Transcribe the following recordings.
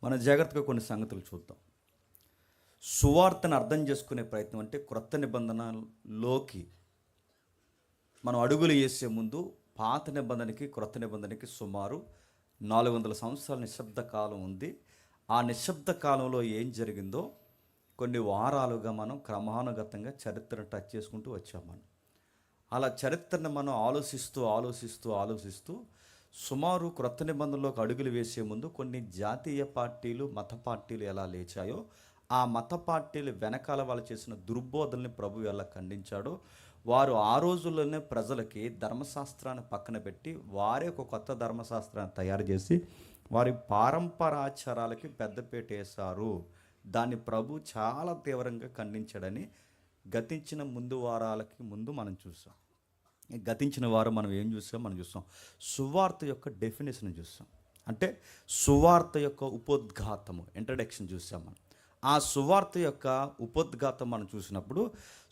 మనం జాగ్రత్తగా కొన్ని సంగతులు చూద్దాం. సువార్తను అర్థం చేసుకునే ప్రయత్నం అంటే క్రొత్త నిబంధనలోకి మనం అడుగులు వేసే ముందు పాత నిబంధనకి క్రొత్త నిబంధనకి సుమారు 400 సంవత్సరాల నిశ్శబ్ద కాలం ఉంది. ఆ నిశ్శబ్ద కాలంలో ఏం జరిగిందో కొన్ని వారాలుగా మనం క్రమానుగతంగా చరిత్రను టచ్ చేసుకుంటూ వచ్చాం. అలా చరిత్రను మనం ఆలోచిస్తూ సుమారు క్రొత్త నిబంధనలోకి అడుగులు వేసే ముందు కొన్ని జాతీయ పార్టీలు, మత పార్టీలు ఎలా లేచాయో, ఆ మత పార్టీలు వెనకాల వాళ్ళు చేసిన దుర్బోధనల్ని ప్రభు ఎలా ఖండించాడో, వారు ఆ రోజుల్లోనే ప్రజలకి ధర్మశాస్త్రాన్ని పక్కన పెట్టి వారే ఒక కొత్త ధర్మశాస్త్రాన్ని తయారు చేసి వారి పారంపరాచారాలకి పెద్దపీట వేశారు. దాన్ని ప్రభు చాలా తీవ్రంగా ఖండించాడని గతించిన వారాలకి ముందు మనం చూసాం. గతించిన వారం మనం ఏం చూసాం? మనం చూసాం సువార్త యొక్క డెఫినేషన్ చూసాం. అంటే సువార్త యొక్క ఉపోద్ఘాతము, ఇంట్రడక్షన్ చూసాం మనం. ఆ సువార్త యొక్క ఉపోద్ఘాతం మనం చూసినప్పుడు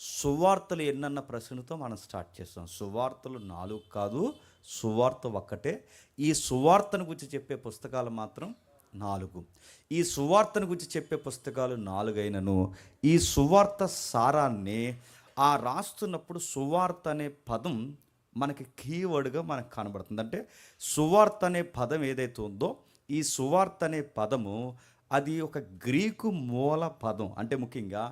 సువార్తలు ఎన్నన్న ప్రశ్నతో మనం స్టార్ట్ చేస్తాం. సువార్తలు 4 కాదు, సువార్త ఒక్కటే. ఈ సువార్తను గురించి చెప్పే పుస్తకాలు మాత్రం 4. ఈ సువార్తను గురించి చెప్పే పుస్తకాలు 4 అయినను ఈ సువార్త సారాన్ని రాస్తున్నప్పుడు సువార్త అనే పదం మనకి కీవర్డ్గా మనకు కనబడుతుంది. అంటే సువార్త అనే పదం ఏదైతే ఉందో, ఈ సువార్త అనే పదము అది ఒక గ్రీకు మూల పదం. అంటే ముఖ్యంగా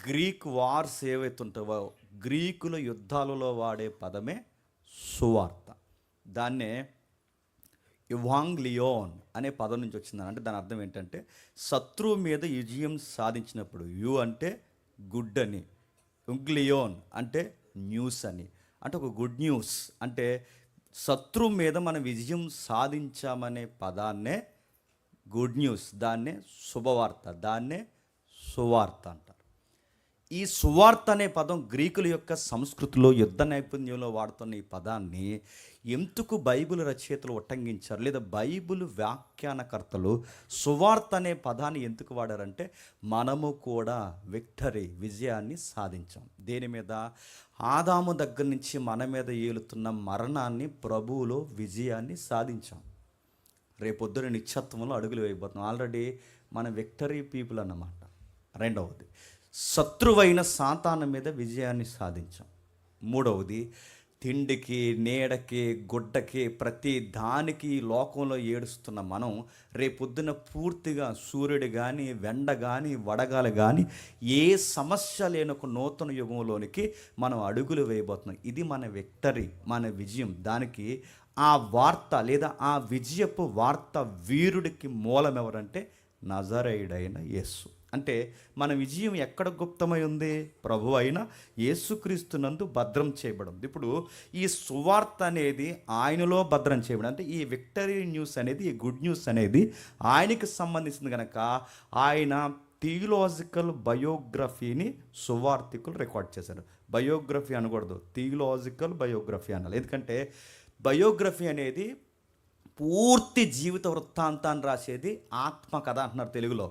గ్రీక్ వార్స్ ఏవైతే ఉంటావో, గ్రీకుల యుద్ధాలలో వాడే పదమే సువార్త. దాన్నే ఇవాంగ్లియోన్ అనే పదం నుంచి వచ్చిందని. అంటే దాని అర్థం ఏంటంటే శత్రువు మీద విజయం సాధించినప్పుడు, యు అంటే గుడ్ అని, ఉంగ్లియోన్ అంటే న్యూస్ అని. అంటే ఒక గుడ్ న్యూస్, అంటే శత్రువు మీద మనం విజయం సాధించామనే పదాన్నే గుడ్ న్యూస్, దాన్నే శుభవార్త, దాన్నే సువార్త అంటారు. ఈ సువార్త అనే పదం గ్రీకుల యొక్క సంస్కృతిలో యుద్ధ నైపుణ్యంలో వాడుతున్న ఈ పదాన్ని ఎందుకు బైబిల్ రచయితలు ఉట్టంకించారు, లేదా బైబిల్ వ్యాఖ్యానకర్తలు సువార్త అనే పదాన్ని ఎందుకు వాడారంటే, మనము కూడా విజయాన్ని సాధించాం. దేని మీద? ఆదాము దగ్గర నుంచి మన మీద ఏలుతున్న మరణాన్ని ప్రభువులో విజయాన్ని సాధించాం. రేపొద్దున నిత్యత్వంలో అడుగులు వేయబోతున్నాం. ఆల్రెడీ మన విక్టరీ పీపుల్ అన్నమాట. రెండవది, శత్రువైన సాతాను మీద విజయాన్ని సాధించాం. మూడవది, తిండికి, నీడకి, గుడ్డకి, ప్రతి దానికి లోకంలో ఏడుస్తున్న మనం రేపొద్దున పూర్తిగా సూర్యుడు కానీ, వెండ కానీ, వడగాలి కానీ ఏ సమస్య లేని ఒక నూతన యుగంలోనికి మనం అడుగులు వేయబోతున్నాం. ఇది మన విక్టరీ, మన విజయం. దానికి ఆ వార్త లేదా ఆ విజయపు వార్త వీరుడికి మూలం ఎవరంటే నజరేయుడైన యేసు. అంటే మన విజయం ఎక్కడ గుప్తమై ఉంది? ప్రభు అయిన యేసుక్రీస్తునందు భద్రం చేయబడింది. ఇప్పుడు ఈ సువార్త అనేది ఆయనలో భద్రం చేయబడి, అంటే ఈ విక్టరీ న్యూస్ అనేది, ఈ గుడ్ న్యూస్ అనేది ఆయనకి సంబంధించింది కనుక ఆయన థియలాజికల్ బయోగ్రఫీని సువార్థికులు రికార్డ్ చేశారు. బయోగ్రఫీ అనకూడదు, థియలాజికల్ బయోగ్రఫీ అనాలి. ఎందుకంటే బయోగ్రఫీ అనేది పూర్తి జీవిత వృత్తాంతాన్ని రాసేది. ఆత్మకథ అంటున్నారు తెలుగులో.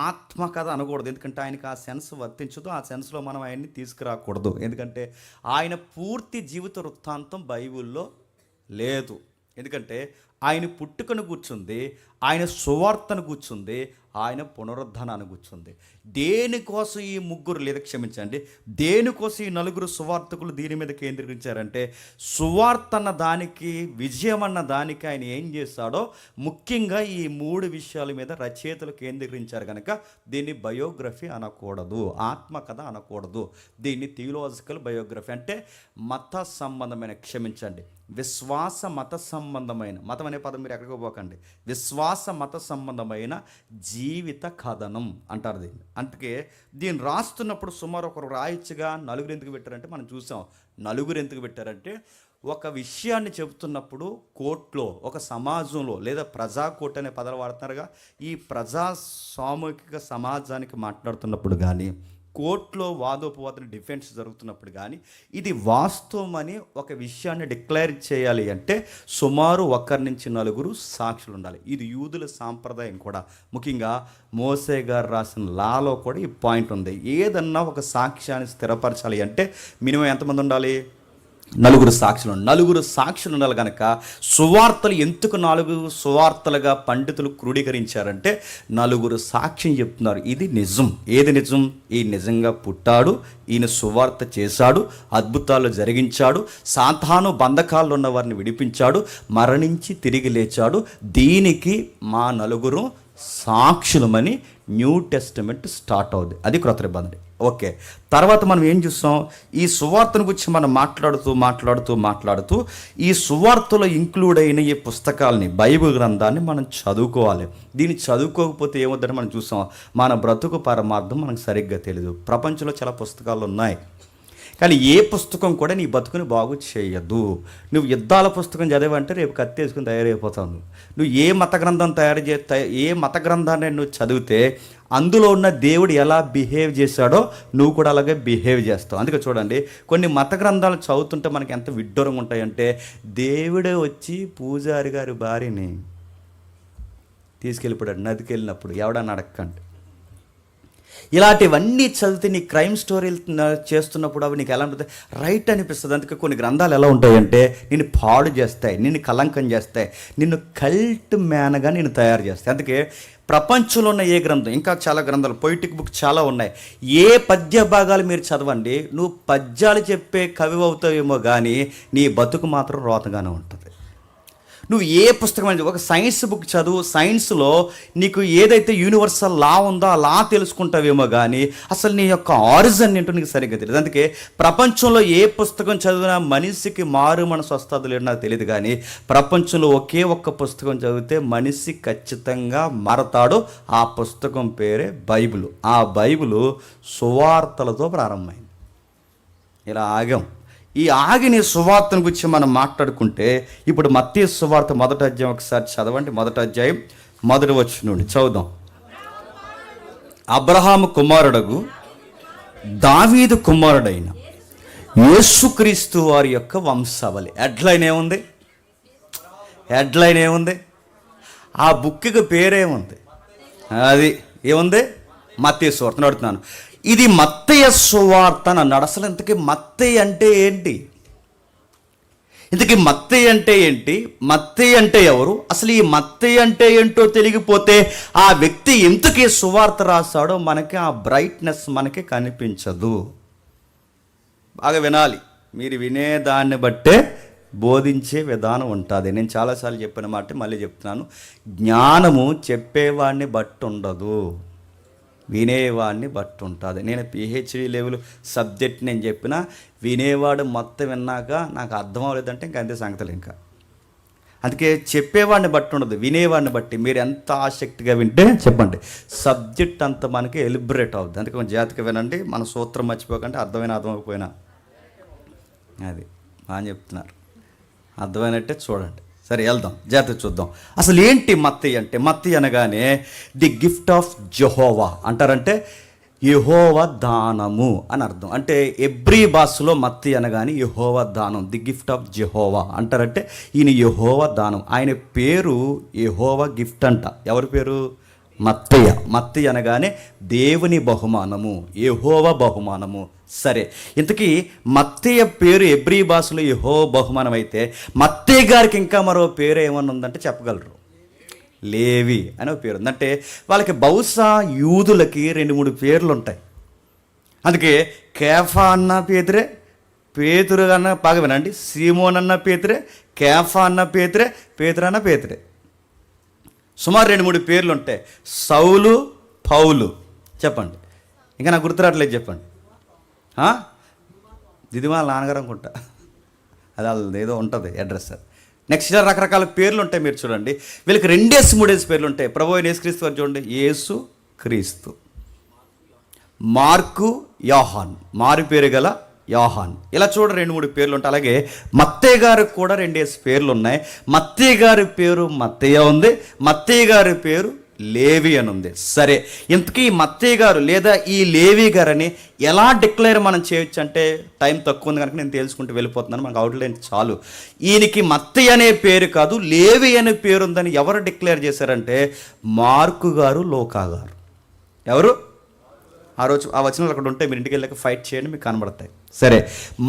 ఆత్మకథ అనకూడదు, ఎందుకంటే ఆయనకి ఆ సెన్స్ వర్తించదు. ఆ సెన్స్లో మనం ఆయన్ని తీసుకురాకూడదు, ఎందుకంటే ఆయన పూర్తి జీవిత వృత్తాంతం బైబిల్లో లేదు. ఎందుకంటే ఆయన పుట్టుకను కూర్చుంది, ఆయన సువార్తను కూర్చుంది, ఆయన పునరుద్ధానాన్ని కూర్చుంది. దేనికోసం ఈ ముగ్గురు, లేదా క్షమించండి, దేనికోసం ఈ 4 సువార్తకులు దీని మీద కేంద్రీకరించారంటే, సువార్త అన్న దానికి, విజయం అన్న దానికి ఆయన ఏం చేశాడో ముఖ్యంగా ఈ 3 విషయాల మీద రచయితలు కేంద్రీకరించారు కనుక దీన్ని బయోగ్రఫీ అనకూడదు, ఆత్మకథ అనకూడదు. దీన్ని థియలాజికల్ బయోగ్రఫీ అంటే మత సంబంధమైన, క్షమించండి, విశ్వాస మత సంబంధమైన, మతం అనే పదం మీరు ఎక్కడికి పోకండి, విశ్వాస మత సంబంధమైన జీవిత కథనం అంటారు దీన్ని. అందుకే దీన్ని రాస్తున్నప్పుడు సుమారు ఒకరు రాయొచ్చుగా 4 ఎందుకు పెట్టారంటే, మనం చూసాం 4 ఎందుకు పెట్టారంటే, ఒక విషయాన్ని చెబుతున్నప్పుడు కోర్టులో, ఒక సమాజంలో, లేదా ప్రజా కోర్టు అనే పదాలు వాడుతున్నారుగా, ఈ ప్రజా సామూహిక సమాజానికి మాట్లాడుతున్నప్పుడు కానీ, కోర్టులో వాదోపవాదన డిఫెన్స్ జరుగుతున్నప్పుడు కానీ, ఇది వాస్తవం అని ఒక విషయాన్ని డిక్లేర్ చేయాలి అంటే సుమారు 1 నుంచి 4 సాక్షులు ఉండాలి. ఇది యూదుల సాంప్రదాయం కూడా. ముఖ్యంగా మోసే గారు రాసిన లాలో కూడా ఈ పాయింట్ ఉంది. ఏదన్నా ఒక సాక్ష్యాన్ని స్థిరపరచాలి అంటే మినిమం ఎంతమంది ఉండాలి? నలుగురు సాక్షులు ఉండాలి కనుక సువార్తలు ఎందుకు 4 సువార్తలుగా పండితులు క్రోడీకరించారంటే నలుగురు సాక్ష్యం చెప్తున్నారు. ఇది నిజం. ఏది నిజం? ఈ నిజంగా పుట్టాడు, ఈయన సువార్త చేశాడు, అద్భుతాలు జరిగించాడు, సాతాను బంధకాల్లో ఉన్న వారిని విడిపించాడు, మరణించి తిరిగి లేచాడు. దీనికి మా నలుగురు సాక్షులమని న్యూ టెస్టమెంట్ స్టార్ట్ అవుద్ది. అది క్రొత్త నిబంధన. ఓకే, తర్వాత మనం ఏం చూస్తాం? ఈ సువార్తను గురించి మనం మాట్లాడుతూ ఈ సువార్తలో ఇంక్లూడ్ అయిన ఈ పుస్తకాలని, బైబిల్ గ్రంథాన్ని మనం చదువుకోవాలి. దీన్ని చదువుకోకపోతే ఏమవుతుందని మనం చూస్తాం, మన బ్రతుకు పరమార్థం మనకు సరిగ్గా తెలియదు. ప్రపంచంలో చాలా పుస్తకాలు ఉన్నాయి, కానీ ఏ పుస్తకం కూడా నీ బతుకుని బాగు చేయదు. నువ్వు యుద్ధాల పుస్తకం చదివంటే రేపు కత్తి వేసుకుని తయారైపోతావు. నువ్వు ఏ మత గ్రంథం ఏ మత గ్రంథాన్ని నువ్వు చదివితే అందులో ఉన్న దేవుడు ఎలా బిహేవ్ చేశాడో నువ్వు కూడా అలాగే బిహేవ్ చేస్తావు. అందుకే చూడండి, కొన్ని మత గ్రంథాలు చదువుతుంటే మనకి ఎంత విడ్డూరంగా ఉంటాయంటే, దేవుడే వచ్చి పూజారి గారి భార్యని తీసుకెళ్ళిపోయాడు నదికి వెళ్ళినప్పుడు, ఎవడన్నా అడక్కండి. ఇలాంటివన్నీ చదివితే నీ క్రైమ్ స్టోరీలు చేస్తున్నప్పుడు అవి నీకు ఎలా ఉంటుంది? రైట్ అనిపిస్తుంది. అందుకే కొన్ని గ్రంథాలు ఎలా ఉంటాయంటే నిన్ను పాడు చేస్తాయి, నిన్ను కలంకం చేస్తాయి, నిన్ను కల్ట్ మ్యాన్గా నిన్ను తయారు చేస్తాయి. అందుకే ప్రపంచంలో ఉన్న ఏ గ్రంథం, ఇంకా చాలా గ్రంథాలు, పొయిటిక్ బుక్ చాలా ఉన్నాయి, ఏ పద్య భాగాలు మీరు చదవండి, నువ్వు పద్యాలు చెప్పే కవి అవుతావేమో కానీ నీ బతుకు మాత్రం రోతగానే ఉంటుంది. నువ్వు ఏ పుస్తకం అనేది, ఒక సైన్స్ బుక్ చదువు, సైన్స్లో నీకు ఏదైతే యూనివర్సల్ లా ఉందో ఆ లా తెలుసుకుంటావేమో కానీ అసలు నీ యొక్క ఆరిజిన్ ఏంటో నీకు సరిగ్గా తెలియదు. అందుకే ప్రపంచంలో ఏ పుస్తకం చదివినా మనిషికి మారు మనసు వస్తుందో లేదో నాకు తెలియదు, కానీ ప్రపంచంలో ఒకే ఒక్క పుస్తకం చదివితే మనిషి ఖచ్చితంగా మారతాడు. ఆ పుస్తకం పేరే బైబిల్. ఆ బైబిల్ సువార్తలతో ప్రారంభమైంది. ఇలా ఆగాం. ఈ ఆగిన సువార్తను గురించి మనం మాట్లాడుకుంటే ఇప్పుడు మత్తయి సువార్త 1వ అధ్యాయం ఒకసారి చదవండి. 1వ అధ్యాయం 1వ వచనం నుండి చదువుదాం. అబ్రహాము కుమారుడగు దావీదు కుమారుడైన యేసుక్రీస్తు వారి యొక్క వంశావళి. హెడ్లైన్ ఏముంది? ఆ బుక్కి పేరేముంది? అది ఏముంది? మత్తయి సువార్త అడుగుతున్నాను. ఇది మత్తయి సువార్త అని అన్నాడు. అసలు ఇంతకీ మత్తయి అంటే ఏంటి? మత్తయి అంటే ఎవరు? అసలు ఈ మత్తయి అంటే ఏంటో తెలియకపోతే ఆ వ్యక్తి ఎందుకు ఈ సువార్త రాశాడో మనకి ఆ బ్రైట్నెస్ మనకి కనిపించదు. బాగా వినాలి. మీరు వినేదాన్ని బట్టే బోధించే విధానం ఉంటుంది. నేను చాలాసార్లు చెప్పిన మాట మళ్ళీ చెప్తున్నాను, జ్ఞానము చెప్పేవాడిని బట్టి ఉండదు, వినేవాడిని బట్టి ఉంటుంది. నేను పిహెచ్డి లెవెల్ సబ్జెక్ట్ నేను చెప్పిన వినేవాడు మొత్తం విన్నాక నాకు అర్థం అవ్వలేదంటే ఇంకా అంతే సంగతులు. ఇంకా అందుకే చెప్పేవాడిని బట్టి ఉండదు, వినేవాడిని బట్టి. మీరు ఎంత ఆసక్తిగా వింటే చెప్పండి, సబ్జెక్ట్ అంతా మనకి ఎలిబరేట్ అవుతుంది. అందుకే కొంచెం జాగ్రత్తగా వినండి. మన సూత్రం మర్చిపోకండి, అర్థమైపోయినా అది అని చెప్తున్నారు. అర్థమైనట్టే చూడండి. సరే వెళ్దాం, జాగ్రత్త చూద్దాం. అసలు ఏంటి మత్తయి అంటే? మత్తయి అనగానే ది గిఫ్ట్ ఆఫ్ జెహోవా అంటారంటే యెహోవా దానము అని అర్థం. అంటే ఎబ్రీ భాషలో మత్తయి అనగానే యెహోవా దానం, ది గిఫ్ట్ ఆఫ్ జెహోవా అంటారంటే ఈయన యెహోవా దానం. ఆయన పేరు యెహోవా గిఫ్ట్ అంట. ఎవరి పేరు? మత్తయి అనగానే దేవుని బహుమానము, యెహోవా బహుమానము. సరే, ఇంతకీ మత్తయి పేరు ఎబ్రీ భాషలో యెహోవా బహుమానం అయితే మత్తయి గారికి ఇంకా మరో పేరు ఏమన్నా ఉందంటే చెప్పగలరు? లేవి అనే పేరు ఉందంటే వాళ్ళకి బహుశా యూదులకి 2-3 పేర్లు ఉంటాయి. అందుకే కేఫా అన్న పేతురే, పేతురు అన్న, బాగా వినండి, సీమోన్ అన్న పేతురే, కేఫా అన్న పేతురే, పేతురు అన్న పేతురే. సుమారు 2-3 పేర్లు ఉంటాయి. సౌలు, పౌలు. చెప్పండి, ఇంకా నాకు గుర్తురాట్లేదు, చెప్పండి. దిదిమాల నాన్నగారు అనుకుంటా, అది వాళ్ళది ఏదో ఉంటుంది అడ్రస్. నెక్స్ట్ రకరకాల పేర్లు ఉంటాయి. మీరు చూడండి, వీళ్ళకి 2-3 పేర్లు ఉంటాయి. ప్రభు అయిన యేసుక్రీస్తు వారు చూడండి, యేసు క్రీస్తు. మార్కు, యోహాన్, మారు పేరు గల యోహాన్. ఇలా చూడ 2-3 పేర్లు ఉంటాయి. అలాగే మత్తయి గారికి కూడా 2 పేర్లు ఉన్నాయి. మత్తయి గారి పేరు మత్తయ్య ఉంది, మత్తయి గారి పేరు లేవి అని ఉంది. సరే, ఇంతకీ మత్తయి గారు లేదా ఈ లేవి గారని ఎలా డిక్లేర్ మనం చేయొచ్చు అంటే టైం తక్కువ ఉంది కనుక నేను తెలుసుకుంటూ వెళ్ళిపోతున్నాను. మనకు అవుట్లైన్ చాలు. ఈయనకి మత్తయి అనే పేరు కాదు, లేవి అనే పేరు ఉందని ఎవరు డిక్లేర్ చేశారంటే మార్కు గారు, లూకా గారు. ఎవరు? ఆ రోజు ఆ వచనాలు అక్కడ ఉంటే మీరు ఇంటికి వెళ్ళాక ఫైట్ చేయండి, మీకు కనబడతాయి. సరే,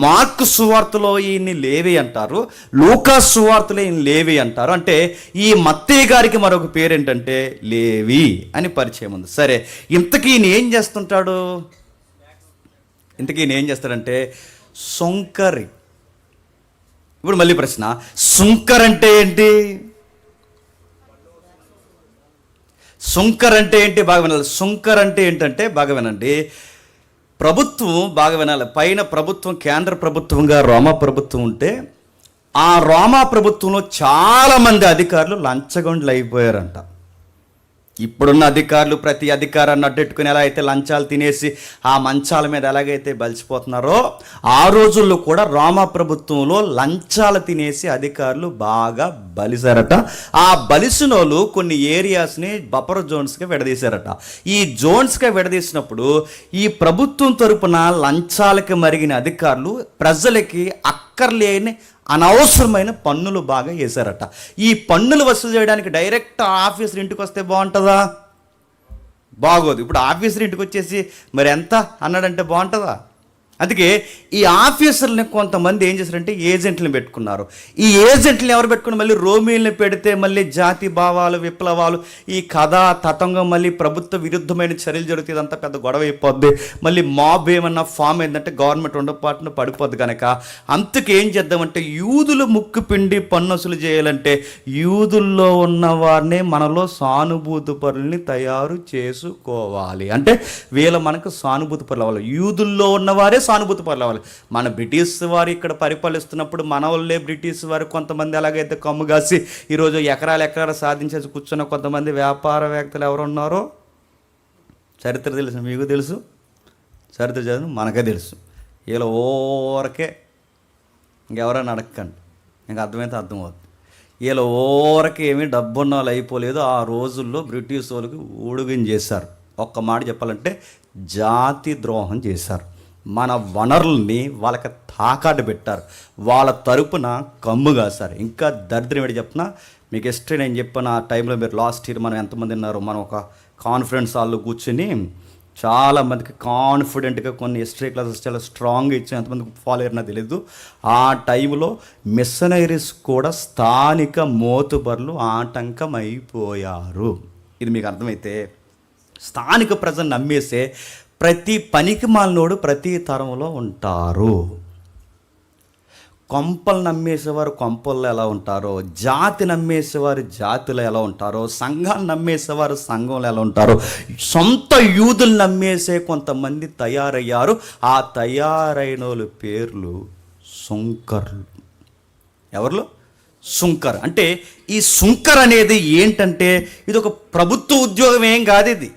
మార్కు సువార్తలో ఈయన్ని లేవి అంటారు, లూకా సువార్తలో ఈయన లేవి అంటారు. అంటే ఈ మత్తయి గారికి మరొక పేరు ఏంటంటే లేవి అని పరిచయం ఉంది. సరే, ఇంతకీ ఈయన ఏం చేస్తుంటాడు? ఇంతకీ ఈయన ఏం చేస్తాడంటే సుంకరి. ఇప్పుడు మళ్ళీ ప్రశ్న, సుంకర్ అంటే ఏంటి? సుంకర్ అంటే ఏంటి? బాగా వినాలి. సుంకర్ అంటే ఏంటంటే బాగా వినండి. ప్రభుత్వం బాగా వినాలి. పైన ప్రభుత్వం కేంద్ర ప్రభుత్వంగా రోమా ప్రభుత్వం ఉంటే ఆ రోమా ప్రభుత్వంలో చాలామంది అధికారులు లంచగొండలు అయిపోయారంట. ఇప్పుడున్న అధికారులు ప్రతి అధికారాన్ని అడ్డెట్టుకుని ఎలా అయితే లంచాలు తినేసి ఆ మంచాల మీద ఎలాగైతే బలిసిపోతున్నారో, ఆ రోజుల్లో కూడా రోమా ప్రభుత్వంలో లంచాలు తినేసి అధికారులు బాగా బలిసారట. ఆ బలిసిన వాళ్ళు కొన్ని ఏరియాస్ని బఫర్ జోన్స్గా విడదీశారట. ఈ జోన్స్గా విడదీసినప్పుడు ఈ ప్రభుత్వం తరపున లంచాలకి మరిగిన అధికారులు ప్రజలకి అక్కర్లేని అనవసరమైన పన్నులు బాగా వేశారట. ఈ పన్నులు వసూలు చేయడానికి డైరెక్ట్ ఆఫీసర్ ఇంటికి వస్తే బాగుంటుందా? బాగోదు. ఇప్పుడు ఆఫీసర్ ఇంటికి వచ్చేసి మరి ఎంత అన్నాడంటే బాగుంటుందా? అందుకే ఈ ఆఫీసర్ని కొంతమంది ఏం చేశారంటే ఏజెంట్లను పెట్టుకున్నారు. ఈ ఏజెంట్లను ఎవరు పెట్టుకుని మళ్ళీ రోమీల్ని పెడితే మళ్ళీ జాతి భావాలు, విప్లవాలు, ఈ కథ తతంగం, మళ్ళీ ప్రభుత్వ విరుద్ధమైన చర్యలు జరుగుతుంది. ఇదంతా పెద్ద గొడవ అయిపోద్ది. మళ్ళీ మాబ్ ఏమన్నా ఫామ్ ఏంటంటే గవర్నమెంట్ ఉండపాటును పడిపోద్ది. కనుక అందుకు ఏం చేద్దామంటే యూదులు ముక్కు పిండి పన్నుసులు చేయాలంటే యూదుల్లో ఉన్న వారిని మనలో సానుభూతి పరుల్ని తయారు చేసుకోవాలి. అంటే వీళ్ళ మనకు సానుభూతి పరులు అవ్వాలి. యూదుల్లో ఉన్నవారే సానుభూతి పరులు అవ్వాలి. మన బ్రిటిష్ వారు ఇక్కడ పరిపాలిస్తున్నప్పుడు మన వాళ్ళే బ్రిటిష్ వారు కొంతమంది ఎలాగైతే కమ్ముగాసి ఈరోజు ఎకరాలు సాధించేసి కూర్చున్న కొంతమంది వ్యాపారవేత్తలు ఎవరు ఉన్నారో చరిత్ర తెలుసు, మీకు తెలుసు. చరిత్ర చదువు మనకే తెలుసు. వీళ్ళ ఊరకే ఇంకెవరైనా అడగండి, ఇంకా అర్థమైతే అర్థమవుతుంది. వీళ్ళ ఊరకే ఏమీ డబ్బున్న వాళ్ళు అయిపోలేదు. ఆ రోజుల్లో బ్రిటిష్ వాళ్ళకి ఊడుగం చేశారు. ఒక్క మాట చెప్పాలంటే జాతి ద్రోహం చేశారు. మన వనరుల్ని వాళ్ళకి తాకాటు పెట్టారు. వాళ్ళ తరపున కమ్ము కాశారు. ఇంకా దరిద్రం ఏంటి చెప్పిన మీకు హిస్టరీ నేను చెప్పిన ఆ టైంలో మీరు లాస్ట్ ఇయర్ మనం ఎంతమంది ఉన్నారు, మనం ఒక కాన్ఫరెన్స్ హాల్లో కూర్చుని చాలామందికి కాన్ఫిడెంట్గా కొన్ని హిస్టరీ క్లాసెస్ చాలా స్ట్రాంగ్గా ఇచ్చి ఎంతమందికి ఫాలో అయ్యారో తెలియదు. ఆ టైంలో మిషనరీస్ కూడా స్థానిక మోతుబర్లు ఆటంకం అయిపోయారు. ఇది మీకు అర్థమైతే స్థానిక ప్రజలు నమ్మేసే ప్రతి పనికి మాలినోడు ప్రతి తరంలో ఉంటారు. కొంపలు నమ్మేసేవారు కొంపల్లో ఎలా ఉంటారో, జాతి నమ్మేసేవారు జాతిలో ఎలా ఉంటారో, సంఘాలు నమ్మేసేవారు సంఘంలో ఎలా ఉంటారో, సొంత యూదులు నమ్మేసే కొంతమంది తయారయ్యారు. ఆ తయారైన వాళ్ళ పేర్లు సుంకర్లు. ఎవరు? సుంకర్. అంటే ఈ సుంకర్ అనేది ఏంటంటే ఇది ఒక ప్రభుత్వ ఉద్యోగం ఏం కాదు. ఇది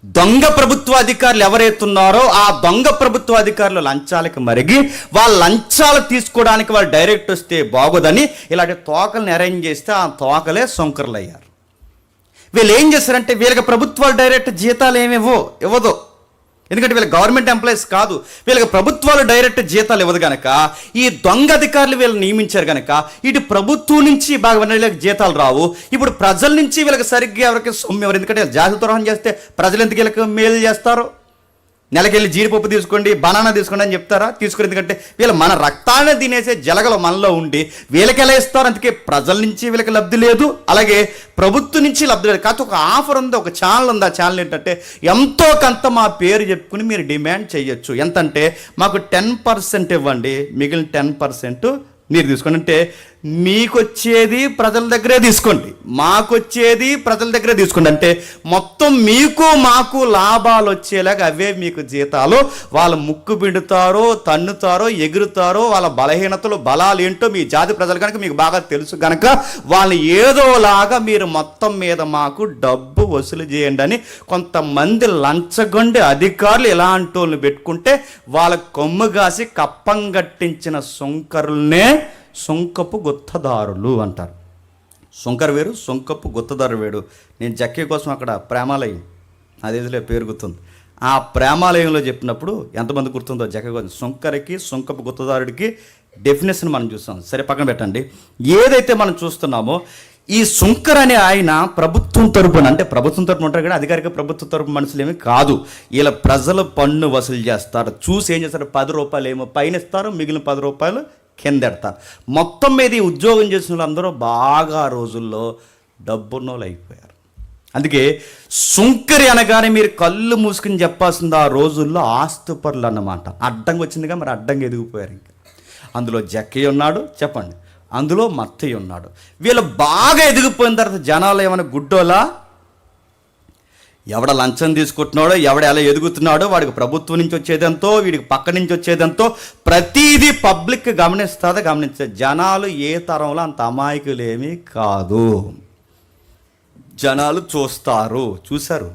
దొంగ ప్రభుత్వ అధికారులు ఎవరైతున్నారో ఆ దొంగ ప్రభుత్వ అధికారులు లంచాలకు మరిగి వాళ్ళ లంచాలు తీసుకోవడానికి వాళ్ళు డైరెక్ట్ వస్తే బాగోదని ఇలాంటి తోకల్ని అరేంజ్ చేస్తే ఆ తోకలే సుంకర్లు అయ్యారు. వీళ్ళు ఏం చేస్తారంటే వీళ్ళకి ప్రభుత్వాలు డైరెక్ట్ జీతాలు ఏమి ఇవ్వదు. ఎందుకంటే వీళ్ళ గవర్నమెంట్ ఎంప్లాయీస్ కాదు. వీళ్ళకి ప్రభుత్వాలు డైరెక్ట్ జీతాలు ఇవ్వదు కనుక ఈ దొంగ అధికారులు వీళ్ళని నియమించారు కనుక ఇటు ప్రభుత్వం నుంచి బాగా వీళ్ళకి జీతాలు రావు. ఇప్పుడు ప్రజల నుంచి వీళ్ళకి సరిగ్గా ఎవరికి సొమ్ము ఎవరు? ఎందుకంటే జాతి ద్రోహం చేస్తే ప్రజలు ఎందుకు వీళ్ళకి మేలు చేస్తారు? నెలకెళ్ళి జీడిపప్పు తీసుకోండి, బనానా తీసుకోండి అని చెప్తారా? తీసుకుని. ఎందుకంటే వీళ్ళు మన రక్తాన్ని తినేసే జలగలు మనలో ఉండి వీళ్ళకి ఎలా ఇస్తారు? అందుకే ప్రజల నుంచి వీళ్ళకి లబ్ధి లేదు, అలాగే ప్రభుత్వం నుంచి లబ్ధి లేదు. కాకపోతే ఒక ఆఫర్ ఉంది, ఒక ఛానల్ ఉంది. ఆ ఛానల్ ఏంటంటే ఎంతో కొంత మా పేరు చెప్పుకుని మీరు డిమాండ్ చేయొచ్చు. ఎంతంటే మాకు 10% ఇవ్వండి, మిగిలిన 10% మీరు తీసుకోండి. అంటే మీకు వచ్చేది ప్రజల దగ్గరే తీసుకోండి, మాకు వచ్చేది ప్రజల దగ్గరే తీసుకోండి. అంటే మొత్తం మీకు మాకు లాభాలు వచ్చేలాగా అవే మీకు జీతాలు. వాళ్ళు ముక్కు పిండుతారో, తన్నుతారో, ఎగురుతారో, వాళ్ళ బలహీనతలు బలాలు ఏంటో మీ జాతి ప్రజలు కనుక మీకు బాగా తెలుసు కనుక వాళ్ళు ఏదోలాగా మీరు మొత్తం మీద మాకు డబ్బు వసూలు చేయండి అని కొంతమంది లంచగొండి అధికారులు ఇలాంటి వాళ్ళని పెట్టుకుంటే వాళ్ళ కొమ్ము కాసి కప్పం గట్టించిన సుంకరుల్నే సుంకపు గుత్తదారులు అంటారు. సుంకరు వేరు, సుంకపు గుత్తదారు వేరు. నేను జక్కే కోసం అక్కడ ప్రేమాలయం అదేదిలే పేరు గుర్తుంది. ఆ ప్రేమాలయంలో చెప్పినప్పుడు ఎంతమంది గుర్తుందో జక్కే కోసం సుంకరికి సుంకపు గుత్తదారుడికి డెఫినేషన్ మనం చూస్తాం. సరే పక్కన పెట్టండి. ఏదైతే మనం చూస్తున్నామో ఈ శుంకర్ అనే ఆయన ప్రభుత్వం తరపున, అంటే ప్రభుత్వం తరపున ఉంటారు కానీ అధికారిక ప్రభుత్వ తరపు మనుషులు ఏమి కాదు. ఇలా ప్రజల పన్ను వసూలు చేస్తారు. చూసి ఏం చేస్తారు, 10 రూపాయలు ఏమో పైన ఇస్తారు, మిగిలిన 10 రూపాయలు కింద ఎడతారు. మొత్తం మీద ఈ ఉద్యోగం చేసిన వాళ్ళందరూ బాగా ఆ రోజుల్లో డబ్బున్నోళ్ళు అయిపోయారు. అందుకే శుంకరి అనగానే మీరు కళ్ళు మూసుకుని చెప్పాల్సింది ఆ రోజుల్లో ఆస్తిపరులు అన్నమాట. అడ్డంగా వచ్చిందిగా, మరి అడ్డంగా ఎదిగిపోయారు. ఇంకా అందులో జక్కయ్య ఉన్నాడు, చెప్పండి, అందులో మత్తయ్య ఉన్నాడు. వీళ్ళు బాగా ఎదిగిపోయిన తర్వాత జనాలు ఏమైనా గుడ్డోలా, ఎవడ లంచం తీసుకుంటున్నాడో, ఎవడ ఎలా ఎదుగుతున్నాడో, వాడికి ప్రభుత్వం నుంచి వచ్చేదంతో, వీడికి పక్క నుంచి వచ్చేదంతో ప్రతీదీ పబ్లిక్ గమనించే జనాలు ఏ తరంలో అంత అమాయకులేమీ కాదు. జనాలు చూశారు.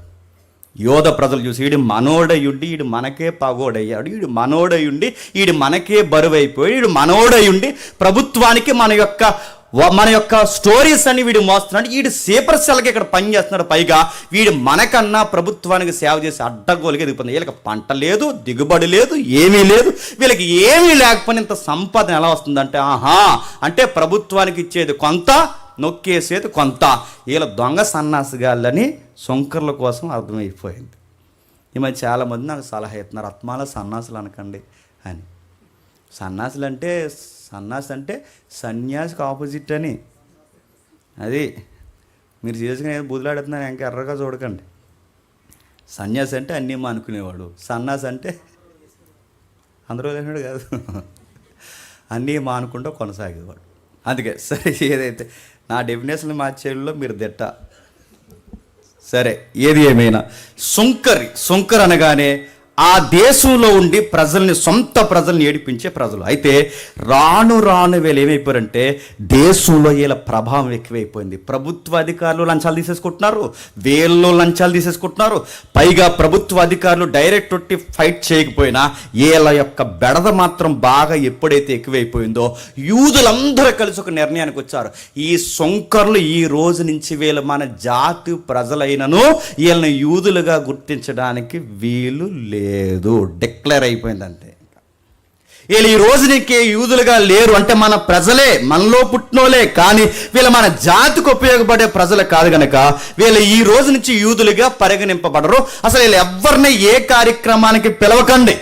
యోధ ప్రజలు చూసి వీడి మనోడయుండి వీడు మనకే పగోడయ్యాడు, వీడు మనోడయుండి వీడు మనకే బరువైపోయాడు, వీడు మనోడయుండి ప్రభుత్వానికి మన యొక్క స్టోరీస్ అన్ని వీడు మోస్తున్నాడు, వీడు సేపర్ సెల్కి ఇక్కడ పనిచేస్తున్నాడు, పైగా వీడు మనకన్నా ప్రభుత్వానికి సేవ చేసి అడ్డగోలుగా ఎదిగిపోతుంది. వీళ్ళకి పంట లేదు, దిగుబడి లేదు, ఏమీ లేదు. వీళ్ళకి ఏమీ లేకపోయినా ఇంత సంపాదన ఎలా వస్తుందంటే, అంటే ప్రభుత్వానికి ఇచ్చేది కొంత, నొక్కేసేది కొంత. వీళ్ళ దొంగ సన్నాసిగాళ్ళని శుంకర్ల కోసం అర్థమైపోయింది. ఈ మధ్య చాలామంది నాకు సలహా ఇస్తున్నారు, ఆత్మాల సన్నాసులు అనకండి అని. సన్నాసి అంటే సన్యాసికి ఆపోజిట్ అని. అది మీరు చేసుకునే బుదిలాడుతున్నారు, ఇంకా ఎర్రగా చూడకండి. సన్యాసి అంటే అన్నీ మానుకునేవాడు, సన్నాసి అంటే అందరూ లేనాడు కాదు, అన్నీ మానుకుంటూ కొనసాగేవాడు. అందుకే సరే, ఏదైతే నా డెఫినేషన్ మార్చేలో మీరు దిట్ట. సరే, ఏది ఏమైనా శుంకర్ అనగానే ఆ దేశంలో ఉండి సొంత ప్రజల్ని ఏడిపించే ప్రజలు. అయితే రాను వీళ్ళు ఏమైపోయారంటే దేశంలో వీళ్ళ ప్రభావం ఎక్కువైపోయింది. ప్రభుత్వ అధికారులు లంచాలు తీసేసుకుంటున్నారు, వీళ్ళు లంచాలు తీసేసుకుంటున్నారు. పైగా ప్రభుత్వ అధికారులు డైరెక్ట్ ఒట్టి ఫైట్ చేయకపోయినా వీళ్ళ యొక్క బెడద మాత్రం బాగా ఎప్పుడైతే ఎక్కువైపోయిందో యూదులందరూ కలిసి ఒక నిర్ణయానికి వచ్చారు. ఈ శుంకర్లు ఈ రోజు నుంచి వీళ్ళు మన జాతి ప్రజలైనను వీళ్ళని యూదులుగా గుర్తించడానికి వీలు లేదు, డిక్లేర్ అయిపోయింది అంతే. వీళ్ళు ఈ రోజు నీకే యూదులుగా లేరు అంటే మన ప్రజలే, మనలో పుట్టినోలే, కానీ వీళ్ళు మన జాతికి ఉపయోగపడే ప్రజలు కాదు కనుక వీళ్ళు ఈ రోజు నుంచి యూదులుగా పరిగణింపబడరు. అసలు వీళ్ళు ఎవరిని ఏ కార్యక్రమానికి పిలవకండి,